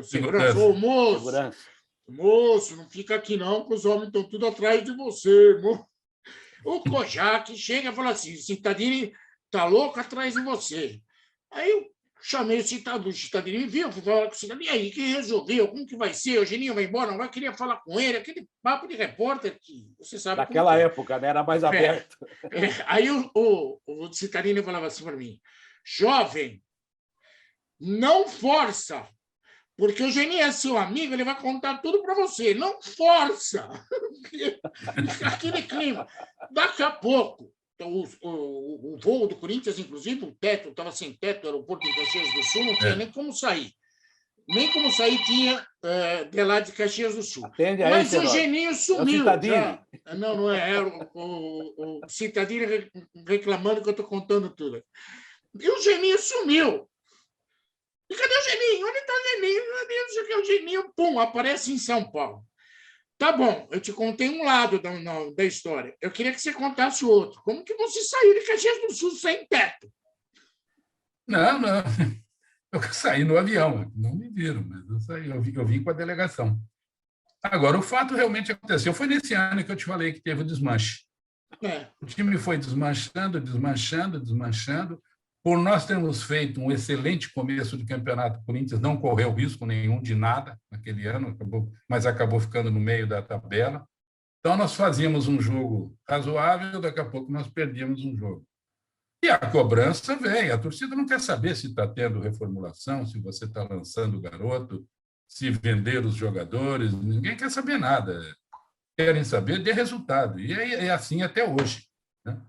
segurança, o moço. Moço, não fica aqui não, que os homens estão tudo atrás de você. Moço. O Kojak chega e fala assim, o Cittadini está louco atrás de você. Aí eu chamei o Cittadini, me viu, fui falar com o Cittadini, e aí, quem resolveu? Como que vai ser? O Geninho vai embora, não vai? Queria falar com ele, aquele papo de repórter que você sabe. Naquela época, né? Era mais aberto. Aí o Cittadini falava assim para mim, jovem, não força, porque o Geninho é seu amigo, ele vai contar tudo para você, não força. Aquele clima. Daqui a pouco, o voo do Corinthians, inclusive, o teto estava sem teto, o aeroporto em Caxias do Sul, não tinha nem como sair. Nem como sair tinha de lá de Caxias do Sul. Mas o Geninho sumiu. Não é. Era o Cittadini reclamando que eu estou contando tudo. E o Geninho sumiu. E cadê o Geninho? Onde está o Geninho? Não sei o que, o Geninho, pum, aparece em São Paulo. Tá bom, eu te contei um lado da história. Eu queria que você contasse o outro. Como que você saiu de Caxias do Sul sem teto? Não. Eu saí no avião, não me viram, mas eu saí, eu vim com a delegação. Agora, o fato realmente aconteceu. Foi nesse ano que eu te falei que teve o desmanche. O time foi desmanchando. Por nós termos feito um excelente começo de campeonato, o Corinthians não correu risco nenhum de nada naquele ano, mas acabou ficando no meio da tabela. Então, nós fazíamos um jogo razoável, daqui a pouco nós perdíamos um jogo. E a cobrança vem, a torcida não quer saber se está tendo reformulação, se você está lançando o garoto, se vender os jogadores, ninguém quer saber nada. Querem saber de resultado. E é assim até hoje. Né?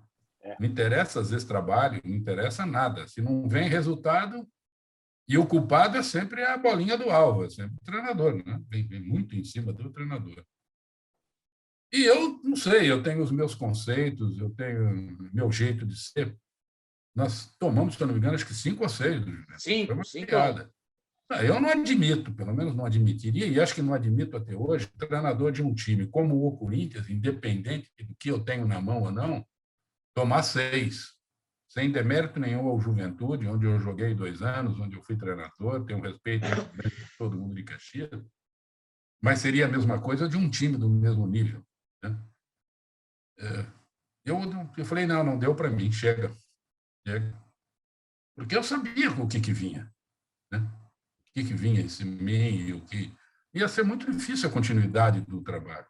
Não interessa, às vezes, trabalho, não interessa nada. Se não vem resultado, e o culpado é sempre a bolinha do alvo, é sempre o treinador, né? Vem muito em cima do treinador. E eu não sei, eu tenho os meus conceitos, eu tenho meu jeito de ser. Nós tomamos, se eu não me engano, acho que 5 ou 6. 5. Eu não admito, pelo menos não admitiria, e acho que não admito até hoje, treinador de um time como o Corinthians, independente do que eu tenho na mão ou não, tomar 6, sem demérito nenhum ao Juventude, onde eu joguei 2 anos, onde eu fui treinador, tenho um respeito muito grande por todo mundo de Caxias, mas seria a mesma coisa de um time do mesmo nível, né? Eu falei, não deu para mim, chega. Porque eu sabia o que vinha, né? O que vinha em mim e o que... Ia ser muito difícil a continuidade do trabalho,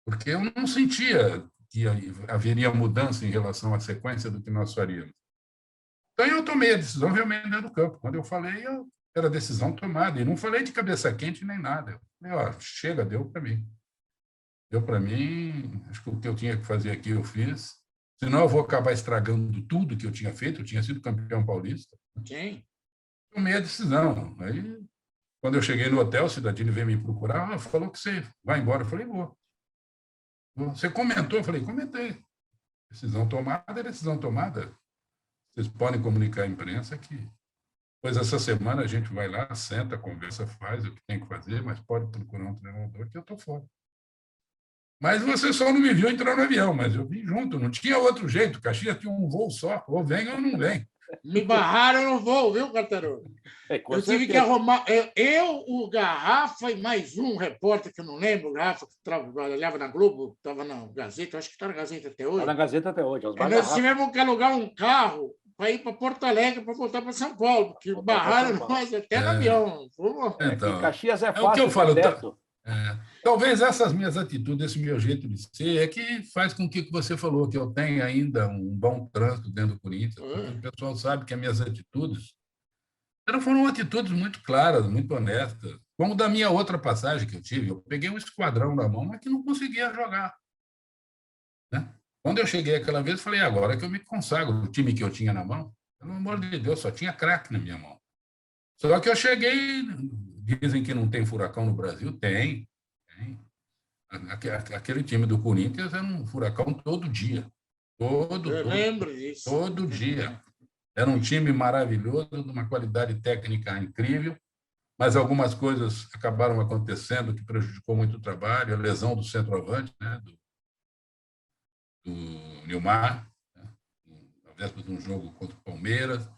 porque eu não sentia que haveria mudança em relação à sequência do que nós faríamos. Então, eu tomei a decisão realmente dentro do campo. Quando eu falei, era decisão tomada. E não falei de cabeça quente nem nada. Eu falei, chega, deu para mim. Deu para mim, acho que o que eu tinha que fazer aqui eu fiz. Senão eu vou acabar estragando tudo que eu tinha feito. Eu tinha sido campeão paulista. Sim. Tomei a decisão. Aí, quando eu cheguei no hotel, o Cidadini veio me procurar, falou que você vai embora. Eu falei, vou. Você comentou? Eu falei, comentei. Decisão tomada é decisão tomada. Vocês podem comunicar à imprensa que depois essa semana a gente vai lá, senta, conversa, faz o que tem que fazer, mas pode procurar um treinador que eu estou fora. Mas você só não me viu entrar no avião, mas eu vim junto, não tinha outro jeito. Caxias tinha um voo só, ou vem ou não vem. Me barraram no voo, viu, Carteiro? Eu tive que arrumar. O Garrafa e mais um repórter que eu não lembro, o Garrafa, que trabalhava na Globo, estava na Gazeta, acho que está na Gazeta até hoje. Está na Gazeta até hoje. Nós tivemos que alugar um carro para ir para Porto Alegre para voltar para São Paulo, porque barraram nós até no avião. Então, Caxias é fácil. O que eu falo. Talvez essas minhas atitudes, esse meu jeito de ser, é que faz com que você falou, que eu tenha ainda um bom trânsito dentro do Corinthians. O pessoal sabe que as minhas atitudes foram atitudes muito claras, muito honestas. Como da minha outra passagem que eu tive, eu peguei um esquadrão na mão, mas que não conseguia jogar, né? Quando eu cheguei aquela vez, falei, agora que eu me consagro, o time que eu tinha na mão, pelo amor de Deus, só tinha craque na minha mão. Só que eu cheguei, dizem que não tem furacão no Brasil, tem. Aquele time do Corinthians era um furacão todo dia. Eu lembro disso. Todo dia. Era um time maravilhoso, de uma qualidade técnica incrível, mas algumas coisas acabaram acontecendo que prejudicou muito o trabalho, a lesão do centroavante, né, do Nilmar, né, na véspera de um jogo contra o Palmeiras,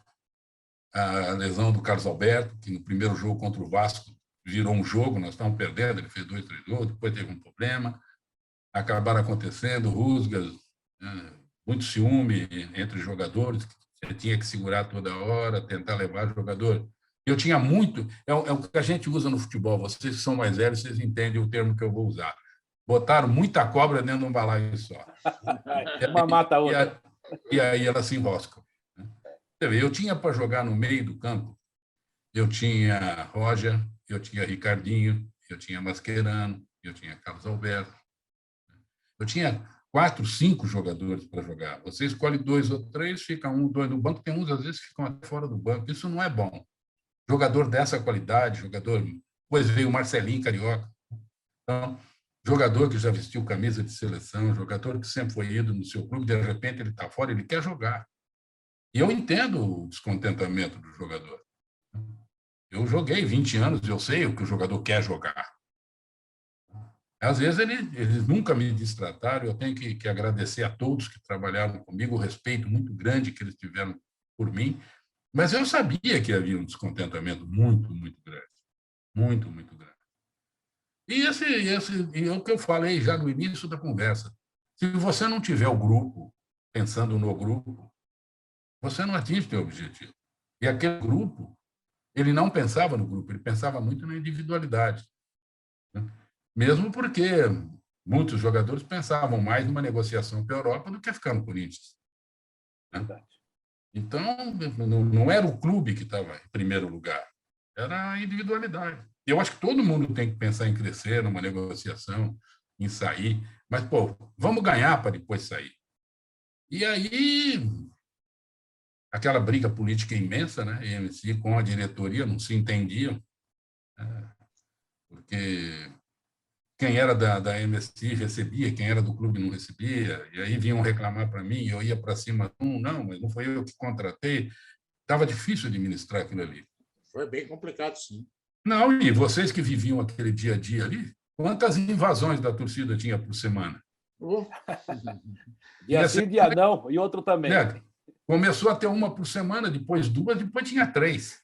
a lesão do Carlos Alberto, que no primeiro jogo contra o Vasco virou um jogo, nós estávamos perdendo, ele fez 2, 3 gols, depois teve um problema, acabaram acontecendo rusgas, né, muito ciúme entre os jogadores, que você tinha que segurar toda hora, tentar levar o jogador. Eu tinha muito, é o que a gente usa no futebol, vocês que são mais velhos, vocês entendem o termo que eu vou usar. Botaram muita cobra dentro de um balaio só. Uma mata a outra. E aí ela se enrosca. Eu tinha para jogar no meio do campo, eu tinha Roger, eu tinha Ricardinho, eu tinha Mascherano, eu tinha Carlos Alberto. Eu tinha 4, 5 jogadores para jogar. Você escolhe 2 ou 3, fica 1, 2 no banco, tem uns às vezes que ficam até fora do banco. Isso não é bom. Jogador dessa qualidade, depois veio o Marcelinho Carioca. Então, jogador que já vestiu camisa de seleção, jogador que sempre foi ídolo no seu clube, de repente ele está fora, ele quer jogar. E eu entendo o descontentamento do jogador. Eu joguei 20 anos, eu sei o que o jogador quer jogar. Às vezes, eles nunca me destrataram, eu tenho que agradecer a todos que trabalharam comigo, o respeito muito grande que eles tiveram por mim, mas eu sabia que havia um descontentamento muito, muito grande. Muito, muito grande. E é o que eu falei já no início da conversa. Se você não tiver o grupo, pensando no grupo, você não atinge o seu objetivo. E aquele grupo, ele não pensava no grupo, ele pensava muito na individualidade, né? Mesmo porque muitos jogadores pensavam mais numa negociação com a Europa do que ficar no Corinthians, né? Então, não era o clube que estava em primeiro lugar, era a individualidade. Eu acho que todo mundo tem que pensar em crescer numa negociação, em sair, mas, vamos ganhar para depois sair. E aí, aquela briga política imensa, né? EMC com a diretoria não se entendiam, porque quem era da MSI recebia, quem era do clube não recebia, e aí vinham reclamar para mim, eu ia para cima, não, mas não foi eu que contratei. Estava difícil administrar aquilo ali. Foi bem complicado, sim. Não, e vocês que viviam aquele dia a dia ali, quantas invasões da torcida tinha por semana? Oh. Dia sim, dia não, e outro também. Né? Começou a ter uma por semana, depois duas, depois tinha três.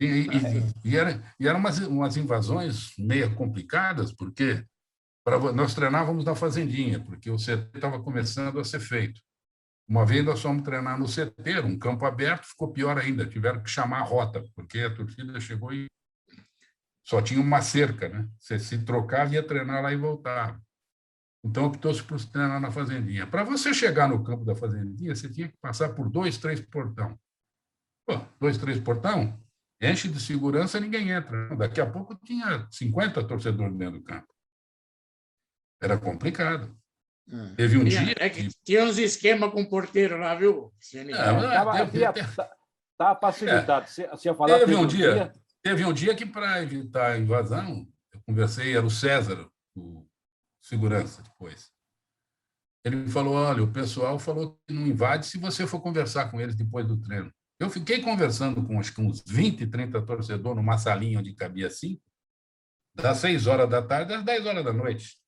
E eram umas invasões meio complicadas, porque nós treinávamos na fazendinha, porque o CT estava começando a ser feito. Uma vez nós fomos treinar no CT, um campo aberto, ficou pior ainda, tiveram que chamar a rota, porque a torcida chegou e só tinha uma cerca, né? Você se trocava, ia treinar lá e voltava. Então, optou-se por treinar na fazendinha. Para você chegar no campo da fazendinha, você tinha que passar por 2, 3 portão. Pô, 2, 3 portão, enche de segurança, ninguém entra. Daqui a pouco tinha 50 torcedores dentro do campo. Era complicado. Teve um dia... tinha uns esquemas com o porteiro lá, viu? Estava facilitado. Você ia falar... Teve um dia que, para evitar a invasão, eu conversei, era o César, o segurança depois. Ele falou, olha, o pessoal falou que não invade se você for conversar com eles depois do treino. Eu fiquei conversando com acho que uns 20, 30 torcedores numa salinha onde cabia 5, das 6 horas da tarde às 10 horas da noite.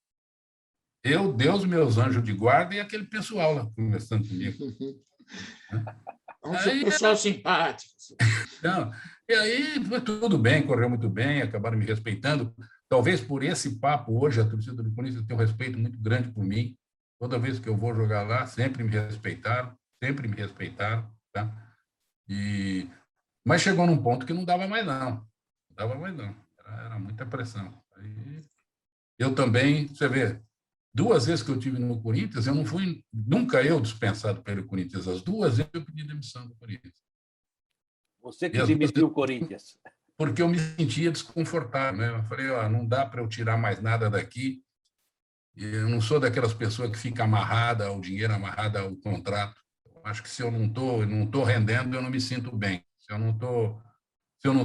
Eu, Deus, meus anjos de guarda e aquele pessoal lá conversando comigo. Um pessoal simpático. Não, e aí tudo bem, correu muito bem, acabaram me respeitando. Talvez por esse papo hoje a torcida do Corinthians tem um respeito muito grande por mim. Toda vez que eu vou jogar lá, sempre me respeitaram, tá? Mas chegou num ponto que não dava mais não. Era muita pressão. Aí, eu também, você vê, 2 vezes que eu tive no Corinthians, eu não fui nunca dispensado pelo Corinthians. As 2 vezes eu pedi demissão do Corinthians. Você que demitiu o Corinthians. Porque eu me sentia desconfortável, né? Eu falei, não dá para eu tirar mais nada daqui. Eu não sou daquelas pessoas que fica amarrada ao dinheiro, amarrada ao contrato. Eu acho que se eu não tô rendendo, eu não me sinto bem. Se eu não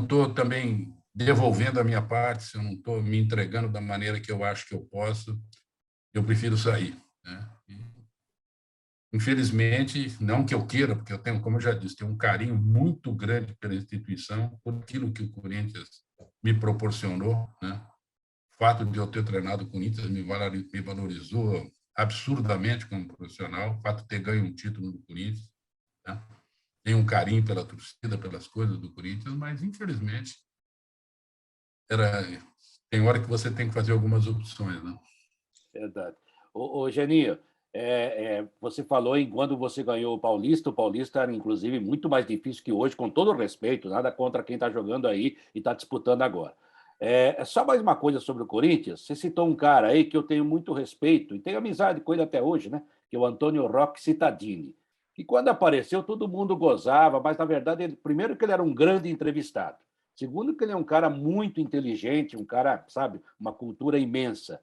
tô também devolvendo a minha parte, se eu não estou me entregando da maneira que eu acho que eu posso, eu prefiro sair, né? Infelizmente, não que eu queira, porque eu tenho, como eu já disse, tenho um carinho muito grande pela instituição, por aquilo que o Corinthians me proporcionou, né? O fato de eu ter treinado o Corinthians me valorizou absurdamente como profissional, o fato de ter ganho um título do Corinthians, né? Tenho um carinho pela torcida, pelas coisas do Corinthians, mas, infelizmente, tem hora que você tem que fazer algumas opções, né? Verdade. Ô Geninho, você falou em quando você ganhou o Paulista era, inclusive, muito mais difícil que hoje, com todo o respeito, nada contra quem está jogando aí e está disputando agora. Só mais uma coisa sobre o Corinthians, você citou um cara aí que eu tenho muito respeito e tenho amizade com ele até hoje, né? Que é o Antônio Roque Cittadini, que quando apareceu todo mundo gozava, mas, na verdade, primeiro que ele era um grande entrevistado, segundo que ele é um cara muito inteligente, um cara, sabe, uma cultura imensa.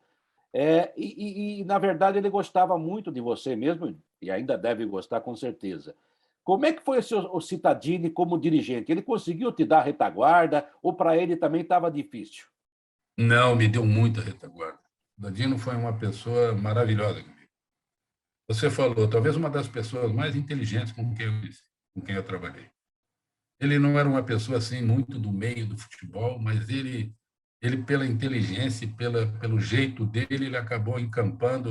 Na verdade, ele gostava muito de você mesmo, e ainda deve gostar, com certeza. Como é que foi o Cittadini como dirigente? Ele conseguiu te dar retaguarda ou para ele também estava difícil? Não, me deu muita retaguarda. O Cittadini foi uma pessoa maravilhosa comigo. Você falou, talvez uma das pessoas mais inteligentes com quem eu trabalhei. Ele não era uma pessoa assim muito do meio do futebol, mas ele pela inteligência e pelo jeito dele, ele acabou encampando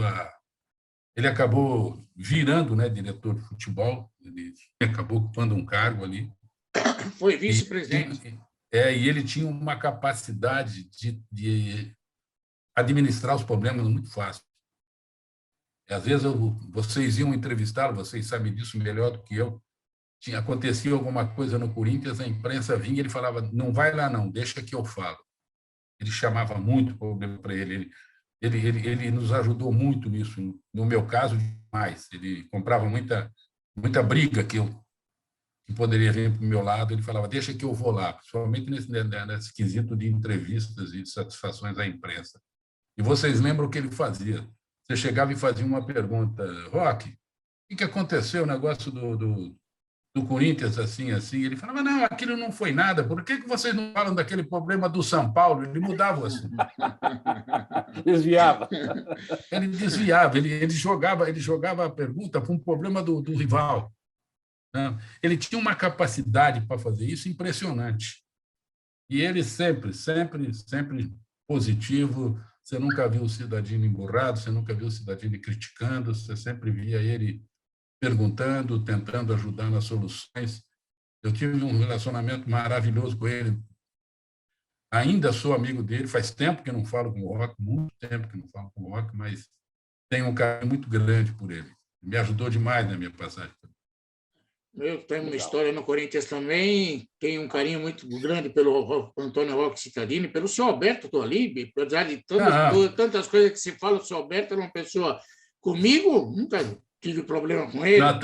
ele acabou virando, né, diretor de futebol, ele acabou ocupando um cargo ali. Foi vice-presidente. E ele tinha uma capacidade de administrar os problemas muito fácil. Às vezes vocês iam entrevistá-lo, vocês sabem disso melhor do que eu. Acontecia alguma coisa no Corinthians, a imprensa vinha e ele falava, não vai lá não, deixa que eu falo. Ele chamava muito problema para ele. Ele nos ajudou muito nisso. No meu caso, demais. Ele comprava muita briga que poderia vir para o meu lado. Ele falava, deixa que eu vou lá, principalmente nesse quesito de entrevistas e de satisfações à imprensa. E vocês lembram o que ele fazia? Você chegava e fazia uma pergunta, Roque, o que aconteceu o negócio do Corinthians, assim. Ele falava, não, aquilo não foi nada, por que vocês não falam daquele problema do São Paulo? Ele mudava o assunto. Desviava. Ele desviava, ele jogava a pergunta para um problema do rival. né? Ele tinha uma capacidade para fazer isso impressionante. E ele sempre positivo. Você nunca viu o Cidadino emburrado, você nunca viu o Cidadino criticando, você sempre via ele perguntando, tentando ajudar nas soluções. Eu tive um relacionamento maravilhoso com ele. Ainda sou amigo dele, faz tempo que não falo com o Roque, muito tempo que não falo com o Roque, mas tenho um carinho muito grande por ele. Me ajudou demais na minha passagem. Eu tenho uma história no Corinthians também, tenho um carinho muito grande pelo Antônio Roque Cittadini, pelo seu Alberto Tolib, apesar de tantas coisas que se fala, o seu Alberto era uma pessoa... Comigo, nunca tive problema com ele. Não,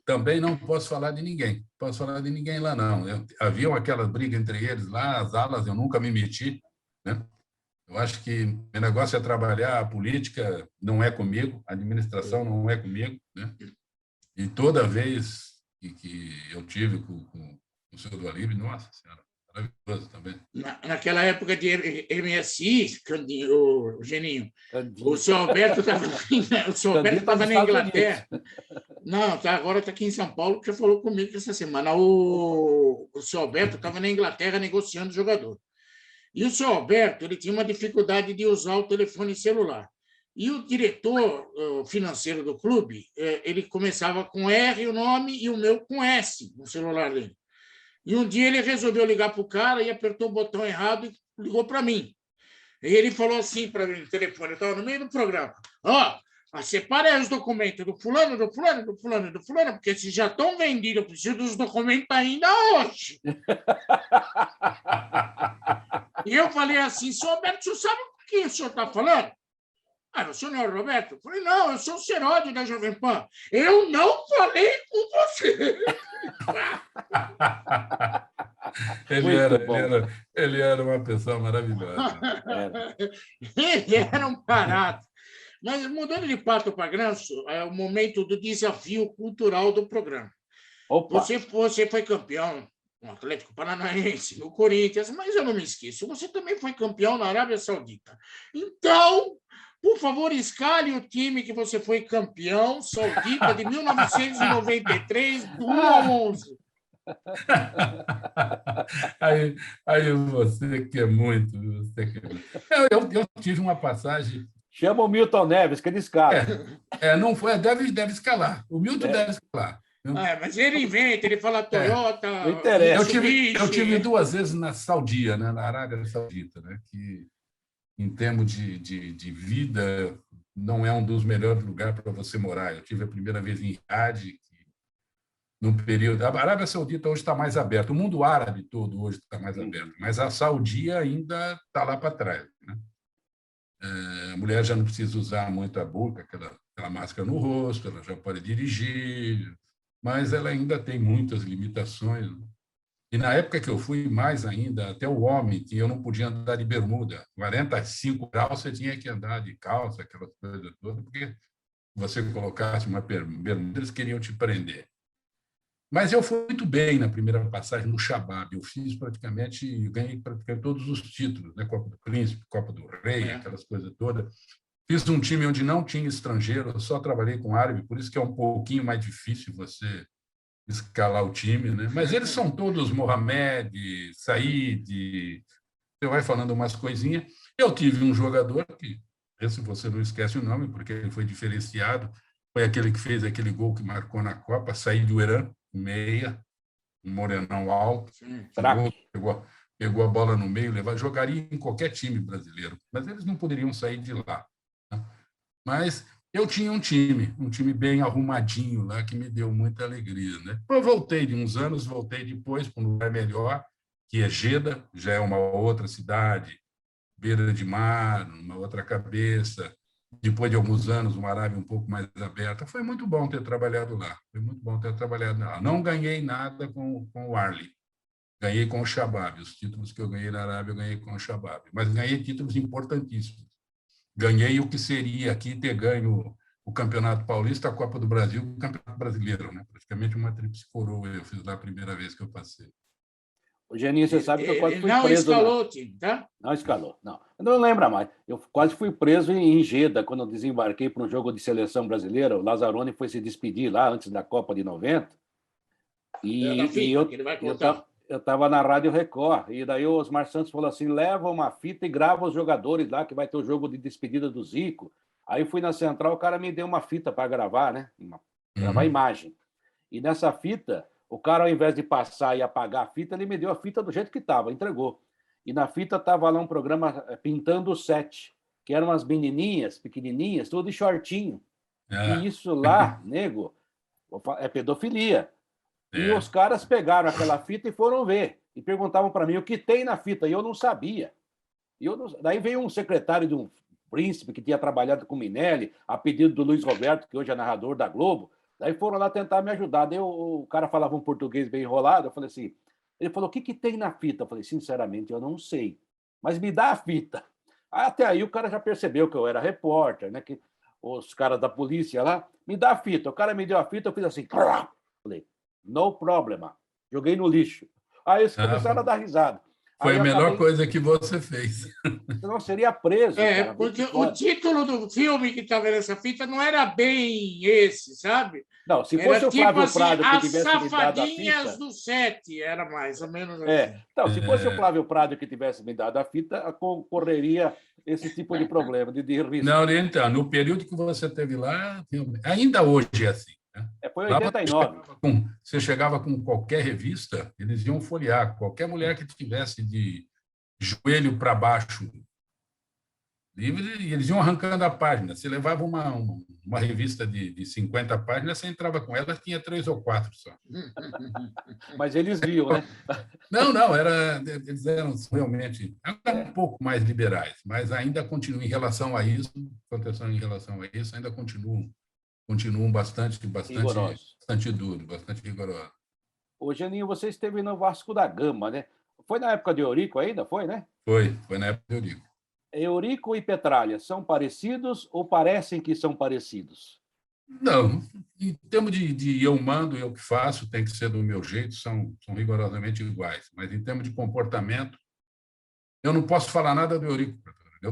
também não posso falar de ninguém. Posso falar de ninguém lá, não. Havia aquela briga entre eles lá, as alas, eu nunca me meti, né? Eu acho que o negócio é trabalhar, a política não é comigo, a administração não é comigo, né? E toda vez que eu tive com o senhor do Alibe, nossa senhora, maravilhoso também. Naquela época de MSI, o Geninho, o senhor Alberto estava na Inglaterra. Não, agora está aqui em São Paulo, porque falou comigo essa semana. O senhor Alberto estava na Inglaterra negociando jogador. E o senhor Alberto ele tinha uma dificuldade de usar o telefone celular. E o diretor financeiro do clube, ele começava com R o nome e o meu com S no celular dele. E um dia ele resolveu ligar para o cara e apertou o botão errado e ligou para mim. E ele falou assim para mim no telefone, eu estava no meio do programa: separa aí os documentos do fulano, do fulano, do fulano, do fulano, porque se já estão vendidos, eu preciso dos documentos ainda hoje. E eu falei assim: senhor Alberto, o senhor sabe com quem o senhor está falando? O senhor Roberto? Eu falei: não, eu sou o Seródio da Jovem Pan. Eu não falei com você. Ele era uma pessoa maravilhosa. Ele era um barato. Mas, mudando de pato para ganso, é o momento do desafio cultural do programa. Opa. Você foi campeão no Atlético Paranaense, no Corinthians, mas eu não me esqueço, você também foi campeão na Arábia Saudita. Então, por favor, escale o time que você foi campeão saudita de 1993, do 1 ao 11. Aí você que é muito. Eu tive uma passagem. Chama o Milton Neves, que ele escala. Não foi, deve escalar. O Milton deve escalar. Mas ele inventa, ele fala Toyota. Não interessa. Eu tive 2 vezes na Saudia, né, na Arábia Saudita, né, que, em termos de vida, não é um dos melhores lugares para você morar. Eu tive a primeira vez em Riad, num período. A Arábia Saudita hoje está mais aberta. O mundo árabe todo hoje está mais aberto, mas a Saudia ainda está lá para trás, né? A mulher já não precisa usar muito a burca, aquela máscara no rosto, ela já pode dirigir, mas ela ainda tem muitas limitações. E na época que eu fui, mais ainda, até o homem, que eu não podia andar de bermuda. 45 graus, você tinha que andar de calça, aquelas coisas todas, porque se você colocasse uma bermuda, eles queriam te prender. Mas eu fui muito bem na primeira passagem no Shabab. Eu ganhei praticamente todos os títulos, né? Copa do Príncipe, Copa do Rei, aquelas coisas todas. Fiz um time onde não tinha estrangeiro, eu só trabalhei com árabe, por isso que é um pouquinho mais difícil você escalar o time, né? Mas eles são todos Mohamed, Said, você vai falando umas coisinhas. Eu tive um jogador que, esse você não esquece o nome, porque ele foi diferenciado, foi aquele que fez aquele gol que marcou na Copa, Said do Irã, meia, um morenão alto, pegou a bola no meio, jogaria em qualquer time brasileiro, mas eles não poderiam sair de lá, né? Mas eu tinha um time bem arrumadinho lá, que me deu muita alegria, né? Eu voltei de uns anos, voltei depois para um lugar melhor, que é Jeddah, já é uma outra cidade, beira de mar, uma outra cabeça. Depois de alguns anos, uma Arábia um pouco mais aberta. Foi muito bom ter trabalhado lá. Não ganhei nada com o Arli. Ganhei com o Shabab. Os títulos que eu ganhei na Arábia, eu ganhei com o Shabab. Mas ganhei títulos importantíssimos. Ganhei o que seria aqui ter ganho o Campeonato Paulista, a Copa do Brasil, o Campeonato Brasileiro, né? Praticamente uma tríplice coroa eu fiz lá a primeira vez que eu passei. O Geninho, você sabe que eu quase fui preso. Não escalou o time, tá? Não escalou, não. Eu não lembro mais. Eu quase fui preso em Jeddah, quando eu desembarquei para um jogo de seleção brasileira. O Lazzaroni foi se despedir lá antes da Copa de 90. E que ele vai contar. eu estava na Rádio Record, e daí o Osmar Santos falou assim: leva uma fita e grava os jogadores lá, que vai ter o jogo de despedida do Zico. Aí eu fui na central, o cara me deu uma fita para gravar, né? Gravar imagem. E nessa fita, o cara, ao invés de passar e apagar a fita, ele me deu a fita do jeito que estava, entregou. E na fita estava lá um programa Pintando o Set, que eram umas menininhas, pequenininhas, tudo de shortinho. E isso lá, nego, é pedofilia. E os caras pegaram aquela fita e foram ver. E perguntavam para mim o que tem na fita. E eu não sabia. Daí veio um secretário de um príncipe que tinha trabalhado com o Minelli, a pedido do Luiz Roberto, que hoje é narrador da Globo. Daí foram lá tentar me ajudar. Daí o cara falava um português bem enrolado. Eu falei assim... Ele falou, o que tem na fita? Eu falei, sinceramente, eu não sei. Mas me dá a fita. Até aí o cara já percebeu que eu era repórter, né? Que os caras da polícia lá, me dá a fita. O cara me deu a fita, eu fiz assim... Falei, no problema. Joguei no lixo. Aí eles começaram a dar risada. Foi a melhor coisa que você fez. Não seria preso. Cara, porque o título do filme que estava nessa fita não era bem esse, sabe? Não, se fosse o Flávio Prado que tivesse me dado a fita... As Safadinhas do Sete, era mais ou menos assim. Então, se fosse o Flávio Prado que tivesse me dado a fita, correria esse tipo de problema, de risco. Não, então, no período que você teve lá, ainda hoje é assim. Foi em 89. Você chegava com qualquer revista, eles iam folhear. Qualquer mulher que tivesse de joelho para baixo livre, e eles iam arrancando a página. Você levava uma revista de 50 páginas, você entrava com ela, tinha 3 ou 4 só. Mas eles viam, né? Não, eles eram realmente um pouco mais liberais, mas ainda continuam em relação a isso, proteção em relação a isso, ainda continuam bastante duro, bastante rigoroso. Ô, Geninho, você esteve no Vasco da Gama, né? Foi na época de Eurico ainda, foi, né? Foi na época de Eurico. Eurico e Petralha são parecidos ou parecem que são parecidos? Não, em termos de eu mando, eu que faço, tem que ser do meu jeito, são rigorosamente iguais. Mas em termos de comportamento, eu não posso falar nada do Eurico.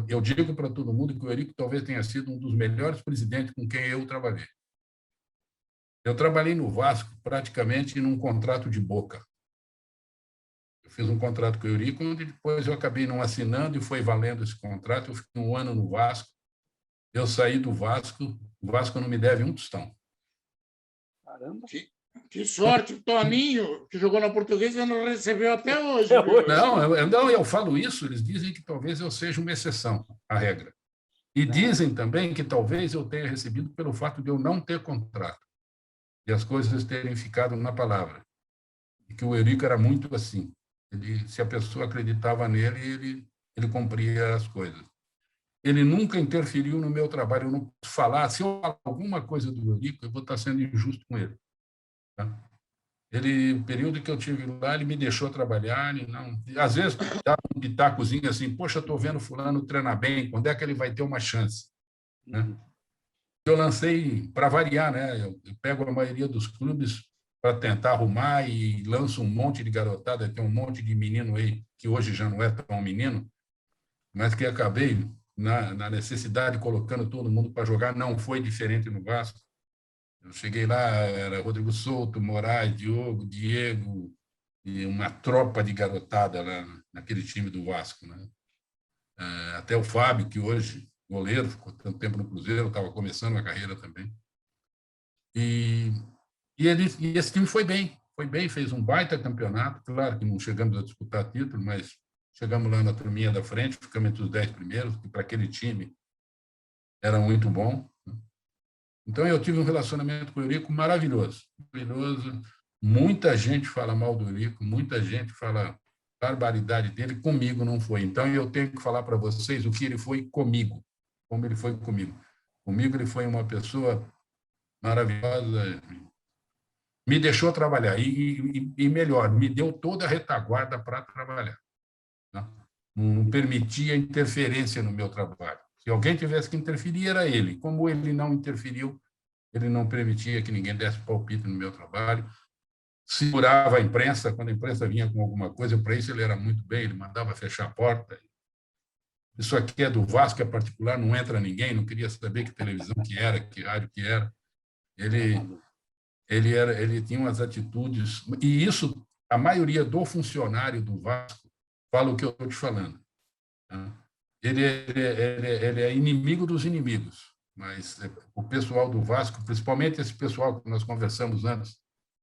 Eu digo para todo mundo que o Eurico talvez tenha sido um dos melhores presidentes com quem eu trabalhei. Eu trabalhei no Vasco praticamente num contrato de boca. Eu fiz um contrato com o Eurico, onde depois eu acabei não assinando e foi valendo esse contrato. Eu fiquei 1 ano no Vasco. Eu saí do Vasco, o Vasco não me deve um tostão. Caramba! Que sorte, o Toninho, que jogou na Portuguesa, não recebeu até hoje. Não, eu falo isso, eles dizem que talvez eu seja uma exceção à regra. E dizem também que talvez eu tenha recebido pelo fato de eu não ter contrato e as coisas terem ficado na palavra. E que o Eurico era muito assim. Se a pessoa acreditava nele, ele cumpria as coisas. Ele nunca interferiu no meu trabalho. Eu não posso falar. Se eu falar alguma coisa do Eurico, eu vou estar sendo injusto com ele. Tá? O período que eu tive lá, ele me deixou trabalhar. Às vezes, dava um pitacozinho assim, poxa, estou vendo fulano treinar bem, quando é que ele vai ter uma chance? Né? Eu lancei, para variar, né? Eu pego a maioria dos clubes para tentar arrumar e lanço um monte de garotada. Tem um monte de menino aí, que hoje já não é tão menino, mas que acabei, na necessidade, colocando todo mundo para jogar. Não foi diferente no Vasco. Eu cheguei lá, era Rodrigo Souto, Moraes, Diogo, Diego, e uma tropa de garotada lá naquele time do Vasco. Né? Até o Fábio, que hoje, goleiro, ficou tanto tempo no Cruzeiro, estava começando a carreira também. E esse time foi bem, fez um baita campeonato. Claro que não chegamos a disputar título, mas chegamos lá na turminha da frente, ficamos entre os 10 primeiros, que para aquele time era muito bom. Então, eu tive um relacionamento com o Eurico maravilhoso. Muita gente fala mal do Eurico, muita gente fala barbaridade dele, comigo não foi. Então, eu tenho que falar para vocês o que ele foi comigo, como ele foi comigo. Comigo, ele foi uma pessoa maravilhosa, me deixou trabalhar e melhor, me deu toda a retaguarda para trabalhar. Não permitia interferência no meu trabalho. Se alguém tivesse que interferir, era ele. Como ele não interferiu, ele não permitia que ninguém desse palpite no meu trabalho. Segurava a imprensa, quando a imprensa vinha com alguma coisa, para isso ele era muito bem, ele mandava fechar a porta. Isso aqui é do Vasco, é particular, não entra ninguém, não queria saber que televisão que era, que rádio que era. Ele ele tinha umas atitudes, e isso, a maioria do funcionário do Vasco fala o que eu estou te falando. Né? Ele é inimigo dos inimigos, mas o pessoal do Vasco, principalmente esse pessoal que nós conversamos antes,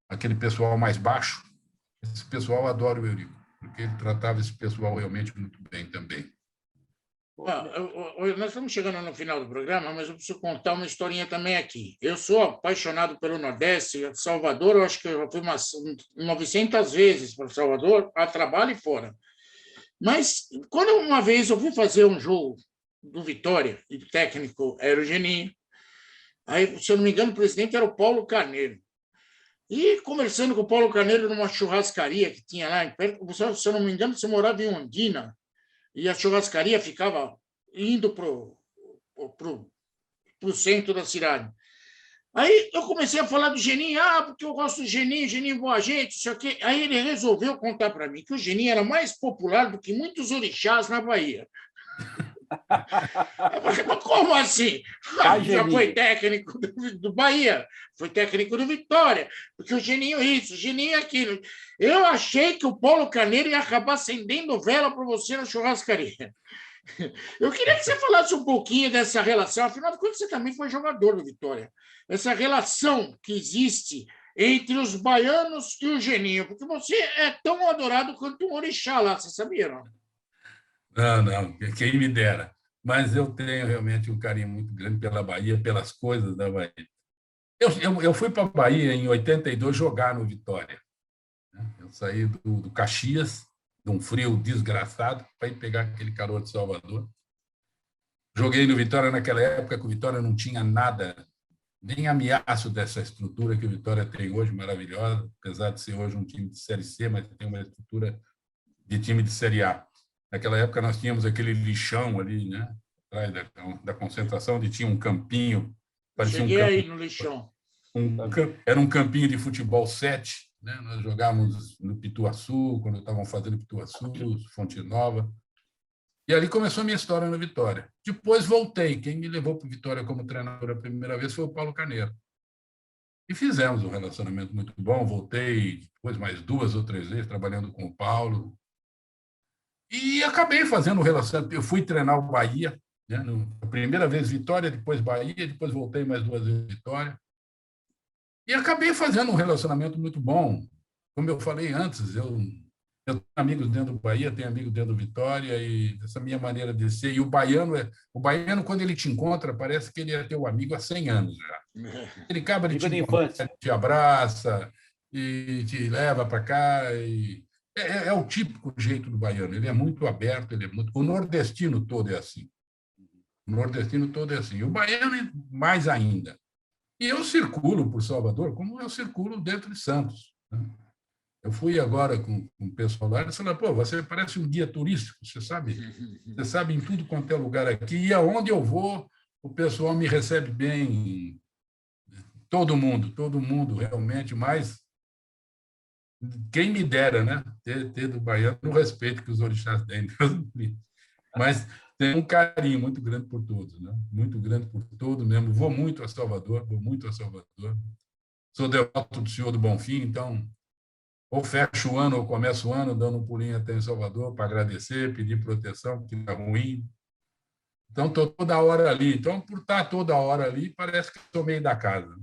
aquele pessoal mais baixo, esse pessoal adora o Eurico, porque ele tratava esse pessoal realmente muito bem também. Nós estamos chegando no final do programa, mas eu preciso contar uma historinha também aqui. Eu sou apaixonado pelo Nordeste, Salvador, eu acho que eu já fui umas 900 vezes para Salvador, a trabalho e fora. Mas, quando uma vez eu fui fazer um jogo do Vitória, e o técnico era o Geninho, aí, se eu não me engano, o presidente era o Paulo Carneiro. E conversando com o Paulo Carneiro numa churrascaria que tinha lá, se eu não me engano, você morava em Ondina, e a churrascaria ficava indo para o centro da cidade. Aí eu comecei a falar do Geninho, porque eu gosto do Geninho, Geninho boa gente, isso aqui. Aí ele resolveu contar para mim que o Geninho era mais popular do que muitos orixás na Bahia. Mas como assim? Já foi técnico do Bahia, foi técnico do Vitória, porque o Geninho isso, o Geninho aquilo. Eu achei que o Paulo Carneiro ia acabar acendendo vela para você na churrascaria. Eu queria que você falasse um pouquinho dessa relação, afinal de contas, você também foi jogador do Vitória. Essa relação que existe entre os baianos e o Geninho, porque você é tão adorado quanto um orixá lá, você sabia, não? Não, quem me dera. Mas eu tenho realmente um carinho muito grande pela Bahia, pelas coisas da Bahia. Eu fui para a Bahia em 82 jogar no Vitória. Eu saí do Caxias, de um frio desgraçado, para ir pegar aquele calor de Salvador. Joguei no Vitória naquela época que o Vitória não tinha nada, nem ameaço dessa estrutura que o Vitória tem hoje, maravilhosa, apesar de ser hoje um time de Série C, mas tem uma estrutura de time de Série A. Naquela época nós tínhamos aquele lixão ali, né, atrás da concentração, onde tinha um campinho. Cheguei aí no lixão. Era um campinho de futebol 7, né? Nós jogávamos no Pituaçu, quando estavam fazendo Pituaçu, Fonte Nova. E ali começou a minha história no Vitória. Depois voltei. Quem me levou para o Vitória como treinador a primeira vez foi o Paulo Carneiro. E fizemos um relacionamento muito bom. Voltei depois mais 2 ou 3 vezes trabalhando com o Paulo. E acabei fazendo um relacionamento. Eu fui treinar o Bahia, né? A primeira vez Vitória, depois Bahia, depois voltei mais 2 vezes Vitória. E acabei fazendo um relacionamento muito bom. Como eu falei antes, eu tenho amigos dentro do Bahia, tenho amigos dentro do Vitória, e essa minha maneira de ser. E o baiano, quando ele te encontra, parece que ele é teu amigo há 100 anos já. Ele acaba de te abraça e te leva para cá. É o típico jeito do baiano. Ele é muito aberto, o nordestino todo é assim. O nordestino todo é assim. E o baiano mais ainda. E eu circulo por Salvador como eu circulo dentro de Santos. Eu fui agora com o pessoal lá e eles falaram, pô, você parece um guia turístico, você sabe em tudo quanto é lugar aqui, e aonde eu vou, o pessoal me recebe bem, todo mundo realmente, mas quem me dera, né, ter do baiano o respeito que os orixás têm, mas tem um carinho muito grande por todos, né? Muito grande por todos mesmo. Vou muito a Salvador. Sou devoto do Senhor do Bonfim, então ou fecho o ano ou começo o ano dando um pulinho até em Salvador para agradecer, pedir proteção, porque está ruim. Então, estou toda hora ali. Então, por estar toda hora ali, parece que estou meio da casa.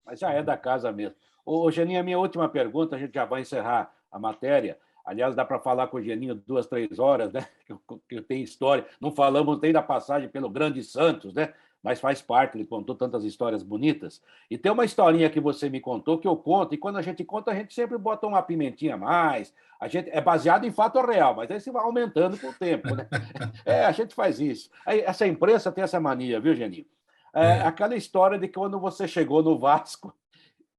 Mas já é da casa mesmo. Ô, Geninho, a minha última pergunta, a gente já vai encerrar a matéria. Aliás, dá para falar com o Geninho 2, 3 horas, né? Que tem história. Não falamos nem da passagem pelo Grande Santos, né? Mas faz parte, ele contou tantas histórias bonitas. E tem uma historinha que você me contou, que eu conto, e quando a gente conta, a gente sempre bota uma pimentinha a mais. É baseado em fato real, mas aí você vai aumentando com o tempo, né? A gente faz isso. Aí, essa imprensa tem essa mania, viu, Geninho? Aquela história de quando você chegou no Vasco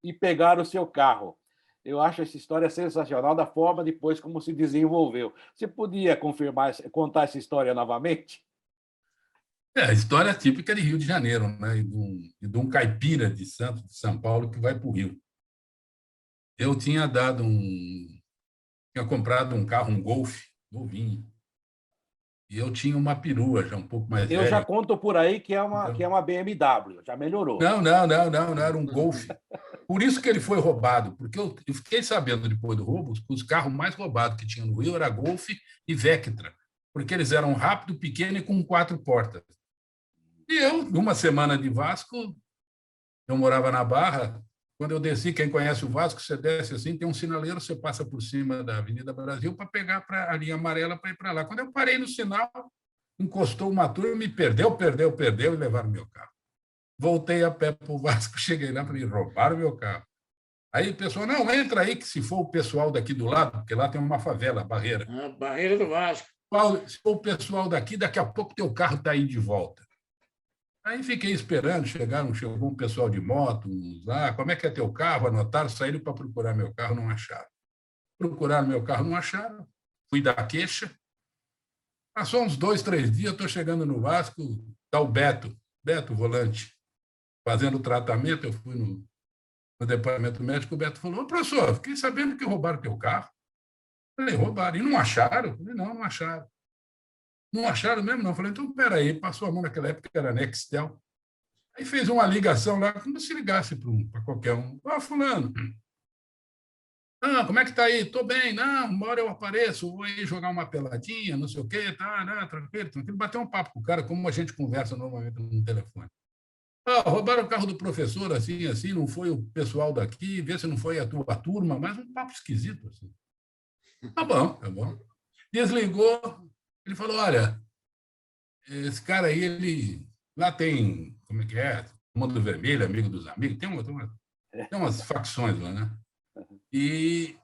e pegaram o seu carro. Eu acho essa história sensacional, da forma depois como se desenvolveu. Você podia contar essa história novamente? A história típica de Rio de Janeiro, né? E de um caipira de Santos, de São Paulo, que vai para o Rio. Eu tinha comprado um carro, um Golf, novinho. E eu tinha uma perua já um pouco mais velha. Eu já conto por aí que é uma BMW, já melhorou. Não, era um Golf. Por isso que ele foi roubado, porque eu fiquei sabendo depois do roubo que os carros mais roubados que tinha no Rio era Golf e Vectra, porque eles eram rápido, pequeno e com 4 portas. E eu, numa semana de Vasco, eu morava na Barra. Quando eu desci, quem conhece o Vasco, você desce assim, tem um sinaleiro, você passa por cima da Avenida Brasil para pegar a linha amarela para ir para lá. Quando eu parei no sinal, encostou uma turma, me perdeu e levaram meu carro. Voltei a pé para o Vasco, cheguei lá e roubaram meu carro. Aí o pessoal, não, entra aí, que se for o pessoal daqui do lado, porque lá tem uma favela, Barreira. A Barreira do Vasco. Se for o pessoal daqui, daqui a pouco teu carro está aí de volta. Aí fiquei esperando, chegou um pessoal de moto, uns lá, como é que é teu carro? Anotaram, saíram para procurar meu carro, não acharam. Procuraram meu carro, não acharam. Fui dar queixa. Passou uns 2, 3 dias, estou chegando no Vasco, está o Beto, volante, fazendo o tratamento. Eu fui no departamento médico, o Beto falou, ô, professor, fiquei sabendo que roubaram teu carro. Falei, roubaram. E não acharam? Falei, não acharam. Não acharam mesmo, não. Falei, então, espera aí. Passou a mão naquela época, que era Nextel. Aí fez uma ligação lá, como se ligasse para qualquer um. Ó, fulano. Ah, como é que está aí? Estou bem. Não, uma hora eu apareço, vou aí jogar uma peladinha, não sei o quê. Tá, não, tranquilo. Bater um papo com o cara, como a gente conversa normalmente no telefone. Ah, roubaram o carro do professor, assim, não foi o pessoal daqui, vê se não foi a tua turma, mas um papo esquisito, assim. Tá bom. Desligou. Ele falou, olha, esse cara aí, ele lá tem, como é que é? Mundo Vermelho, amigo dos amigos, tem umas facções lá, né? E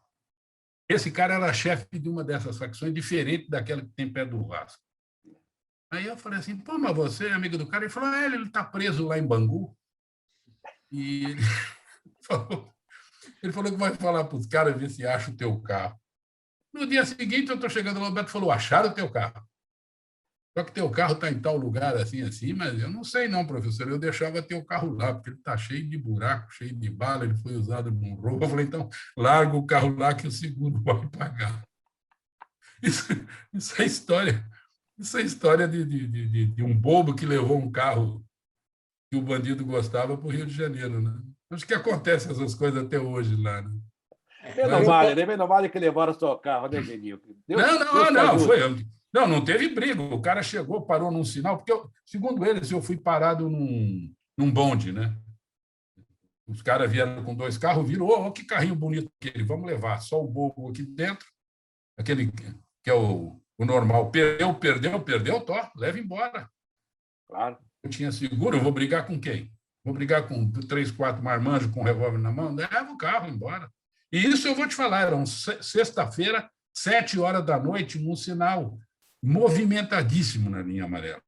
esse cara era chefe de uma dessas facções, diferente daquela que tem perto do Vasco. Aí eu falei assim, pô, mas você é amigo do cara? Ele falou, ele está preso lá em Bangu. E ele falou que vai falar para os caras ver se acha o teu carro. No dia seguinte, eu estou chegando lá, o Beto falou, acharam o teu carro. Só que teu carro está em tal lugar, assim, mas eu não sei não, professor, eu deixava teu carro lá, porque ele está cheio de buraco, cheio de bala, ele foi usado num roubo. Eu falei, então, larga o carro lá que o seguro vai pagar. Isso é história. Isso é história de um bobo que levou um carro que o bandido gostava para o Rio de Janeiro, né? Acho que acontece essas coisas até hoje lá, né? Não vale que levaram o seu carro, né, Genil? Não teve briga. O cara chegou, parou num sinal, porque, segundo eles, eu fui parado num bonde, né? Os caras vieram com 2 carros, virou, que carrinho bonito aquele, vamos levar. Só o bobo aqui dentro, aquele que é o normal. Perdeu, leva embora. Claro. Eu tinha seguro, eu vou brigar com quem? Vou brigar com 3, 4 marmanjos com um revólver na mão? Leva o carro embora. E isso eu vou te falar, era sexta-feira, 7 horas da noite, num sinal movimentadíssimo na linha amarela.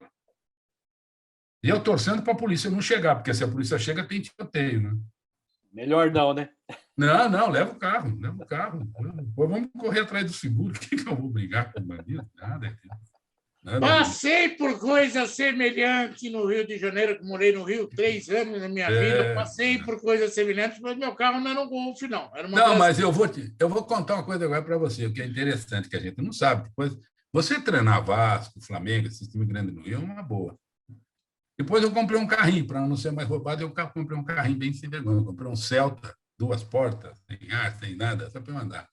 E eu torcendo para a polícia não chegar, porque se a polícia chega, tem tiroteio, né? Melhor não, né? Não, leva o carro. Pô, vamos correr atrás do seguro. O que eu vou brigar com o bandido? Nada. Passei por coisas semelhantes no Rio de Janeiro, que morei no Rio 3 anos na minha vida. Passei por coisas semelhantes, mas meu carro não era um Golf, não. Era mas eu vou contar uma coisa agora para você, o que é interessante, que a gente não sabe. Depois, você treinar Vasco, Flamengo, esse time grande no Rio, é uma boa. Depois eu comprei um carrinho, para não ser mais roubado, eu comprei um carrinho bem sem vergonha. Eu comprei um Celta, 2 portas, sem ar, sem nada, só para eu andar.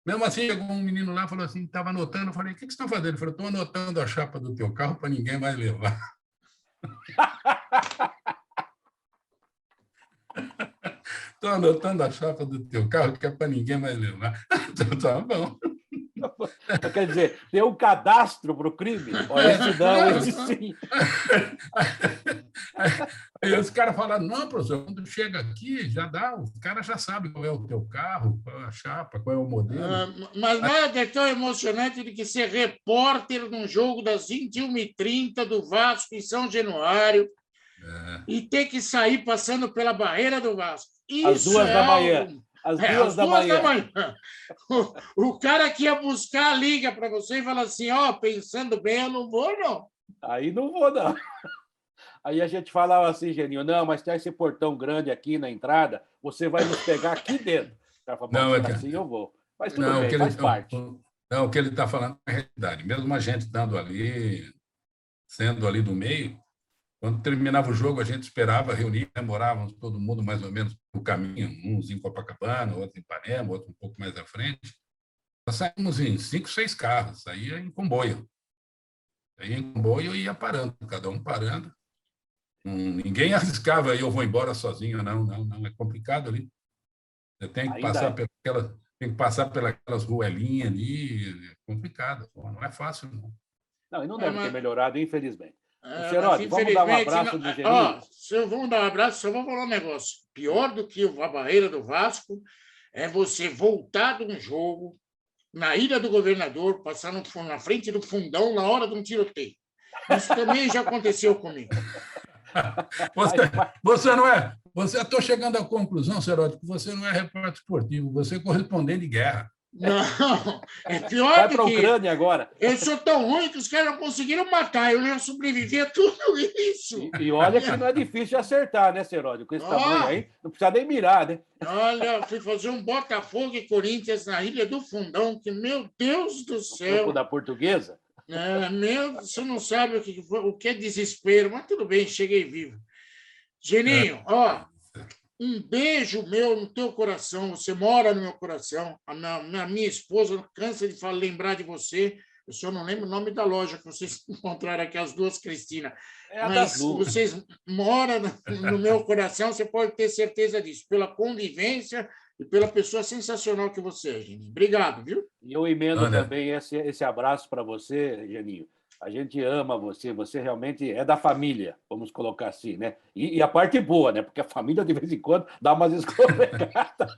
Mesmo assim, chegou um menino lá e falou assim, estava anotando. Eu falei, o que você está fazendo? Ele falou, estou anotando a chapa do teu carro para ninguém mais levar. Estou anotando a chapa do teu carro que é para ninguém mais levar. Então, tá bom. Quer dizer, tem um cadastro para o crime? Esse não, esse sim. Aí os caras falaram, não, professor, quando chega aqui, já dá, os caras já sabem qual é o teu carro, qual é a chapa, qual é o modelo. Mas nada é tão emocionante do que ser repórter num jogo das 21h30 do Vasco em São Januário e ter que sair passando pela barreira do Vasco. Às 2 da manhã. Às 2 da manhã. O cara que ia buscar liga para você e fala assim, pensando bem, eu não vou, não. Aí não vou, não. Aí a gente falava assim, Geninho, não, mas tem esse portão grande aqui na entrada, você vai nos pegar aqui dentro. O cara falou, assim eu vou. Mas tudo bem, faz parte. Não, o que ele está falando é a realidade. Mesmo a gente estando ali, sendo ali do meio, Quando terminava o jogo, a gente esperava reunir, né? Morávamos todo mundo mais ou menos no caminho, uns em Copacabana, outros em Ipanema, outro um pouco mais à frente. Nós saímos em 5, 6 carros, saía em comboio. Saía em comboio e ia parando, cada um parando. Ninguém arriscava aí, eu vou embora sozinho, não, é complicado ali. Você tem que passar pelas ruelinhas ali, é complicado, não é fácil, não. Não, e não deve ter melhorado, infelizmente. Seródio, vamos dar um abraço do Geninho? Vamos dar um abraço, só vou falar um negócio. Pior do que a barreira do Vasco é você voltar de um jogo na Ilha do Governador, passar na frente do fundão na hora de um tiroteio. Isso também já aconteceu comigo. Você não é... Estou chegando à conclusão, Seródio, que você não é repórter esportivo, você é correspondente de guerra. Não, é pior Vai para a Ucrânia agora. Eu sou tão ruim que os caras não conseguiram matar, eu ia sobreviver a tudo isso. E olha que não é difícil de acertar, né, Seródio? Com esse tamanho aí, não precisa nem mirar, né? Olha, fui fazer um Botafogo e Corinthians na Ilha do Fundão, que, meu Deus do céu... Campo da Portuguesa? Você não sabe o que é desespero, mas tudo bem, cheguei vivo. Geninho, um beijo meu no teu coração, você mora no meu coração. A minha esposa cansa de lembrar de você. Eu só não lembro o nome da loja que vocês encontraram aqui, as duas Cristina. Mas vocês moram no meu coração, você pode ter certeza disso, pela convivência e pela pessoa sensacional que você é, Geninho. Obrigado, viu? E eu emendo também esse abraço para você, Geninho. A gente ama você realmente é da família, vamos colocar assim, né? E a parte boa, né? Porque a família, de vez em quando, dá umas escorregadas.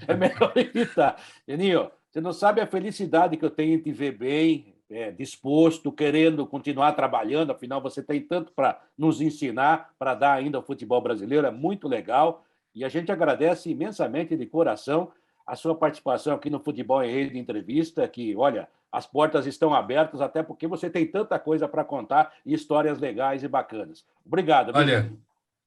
É melhor evitar. Geninho, você não sabe a felicidade que eu tenho em te ver bem, disposto, querendo continuar trabalhando, afinal, você tem tanto para nos ensinar, para dar ainda ao futebol brasileiro, é muito legal. E a gente agradece imensamente, de coração, a sua participação aqui no Futebol em Rede Entrevista, que, olha... As portas estão abertas, até porque você tem tanta coisa para contar e histórias legais e bacanas. Obrigado.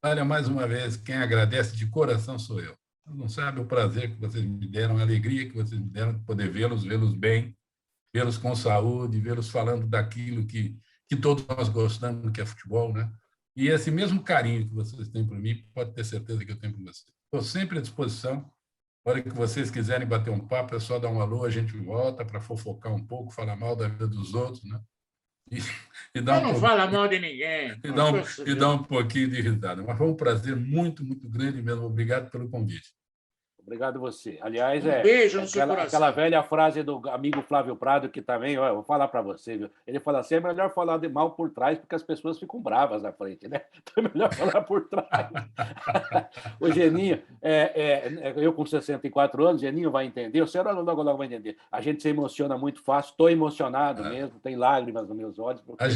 Olha, mais uma vez, quem agradece de coração sou eu. Você não sabe o prazer que vocês me deram, a alegria que vocês me deram de poder vê-los bem, vê-los com saúde, vê-los falando daquilo que todos nós gostamos, que é futebol, né? E esse mesmo carinho que vocês têm por mim, pode ter certeza que eu tenho por vocês. Estou sempre à disposição. A hora que vocês quiserem bater um papo, é só dar um alô, a gente volta para fofocar um pouco, falar mal da vida dos outros, né? E dar não fala mal de ninguém. E dar um pouquinho de risada. Mas foi um prazer muito, muito grande mesmo. Obrigado pelo convite. Obrigado a você. Aliás, beijo no seu coração. Aquela velha frase do amigo Flávio Prado, que também, eu vou falar para você, viu? Ele fala assim, é melhor falar de mal por trás, porque as pessoas ficam bravas na frente, né? Então é melhor falar por trás. O Geninho, eu com 64 anos, Geninho vai entender, o senhor logo vai entender. A gente se emociona muito fácil, estou emocionado mesmo, tem lágrimas nos meus olhos. A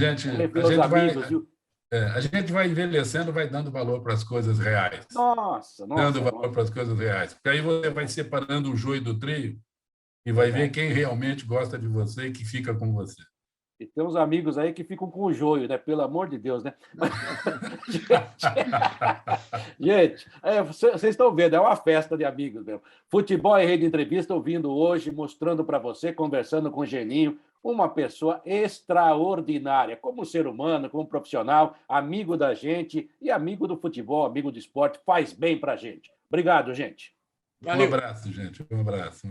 gente vai envelhecendo, vai dando valor para as coisas reais. Nossa. Dando valor para as coisas reais. Porque aí você vai separando o joio do trigo e vai ver quem realmente gosta de você e que fica com você. E tem uns amigos aí que ficam com o joio, né? Pelo amor de Deus, né? Gente, vocês estão vendo, é uma festa de amigos mesmo. Futebol em Rede Entrevista, ouvindo hoje, mostrando para você, conversando com o Geninho, uma pessoa extraordinária, como ser humano, como profissional, amigo da gente e amigo do futebol, amigo do esporte, faz bem para a gente. Obrigado, gente. Valeu. Um abraço, gente. Um abraço.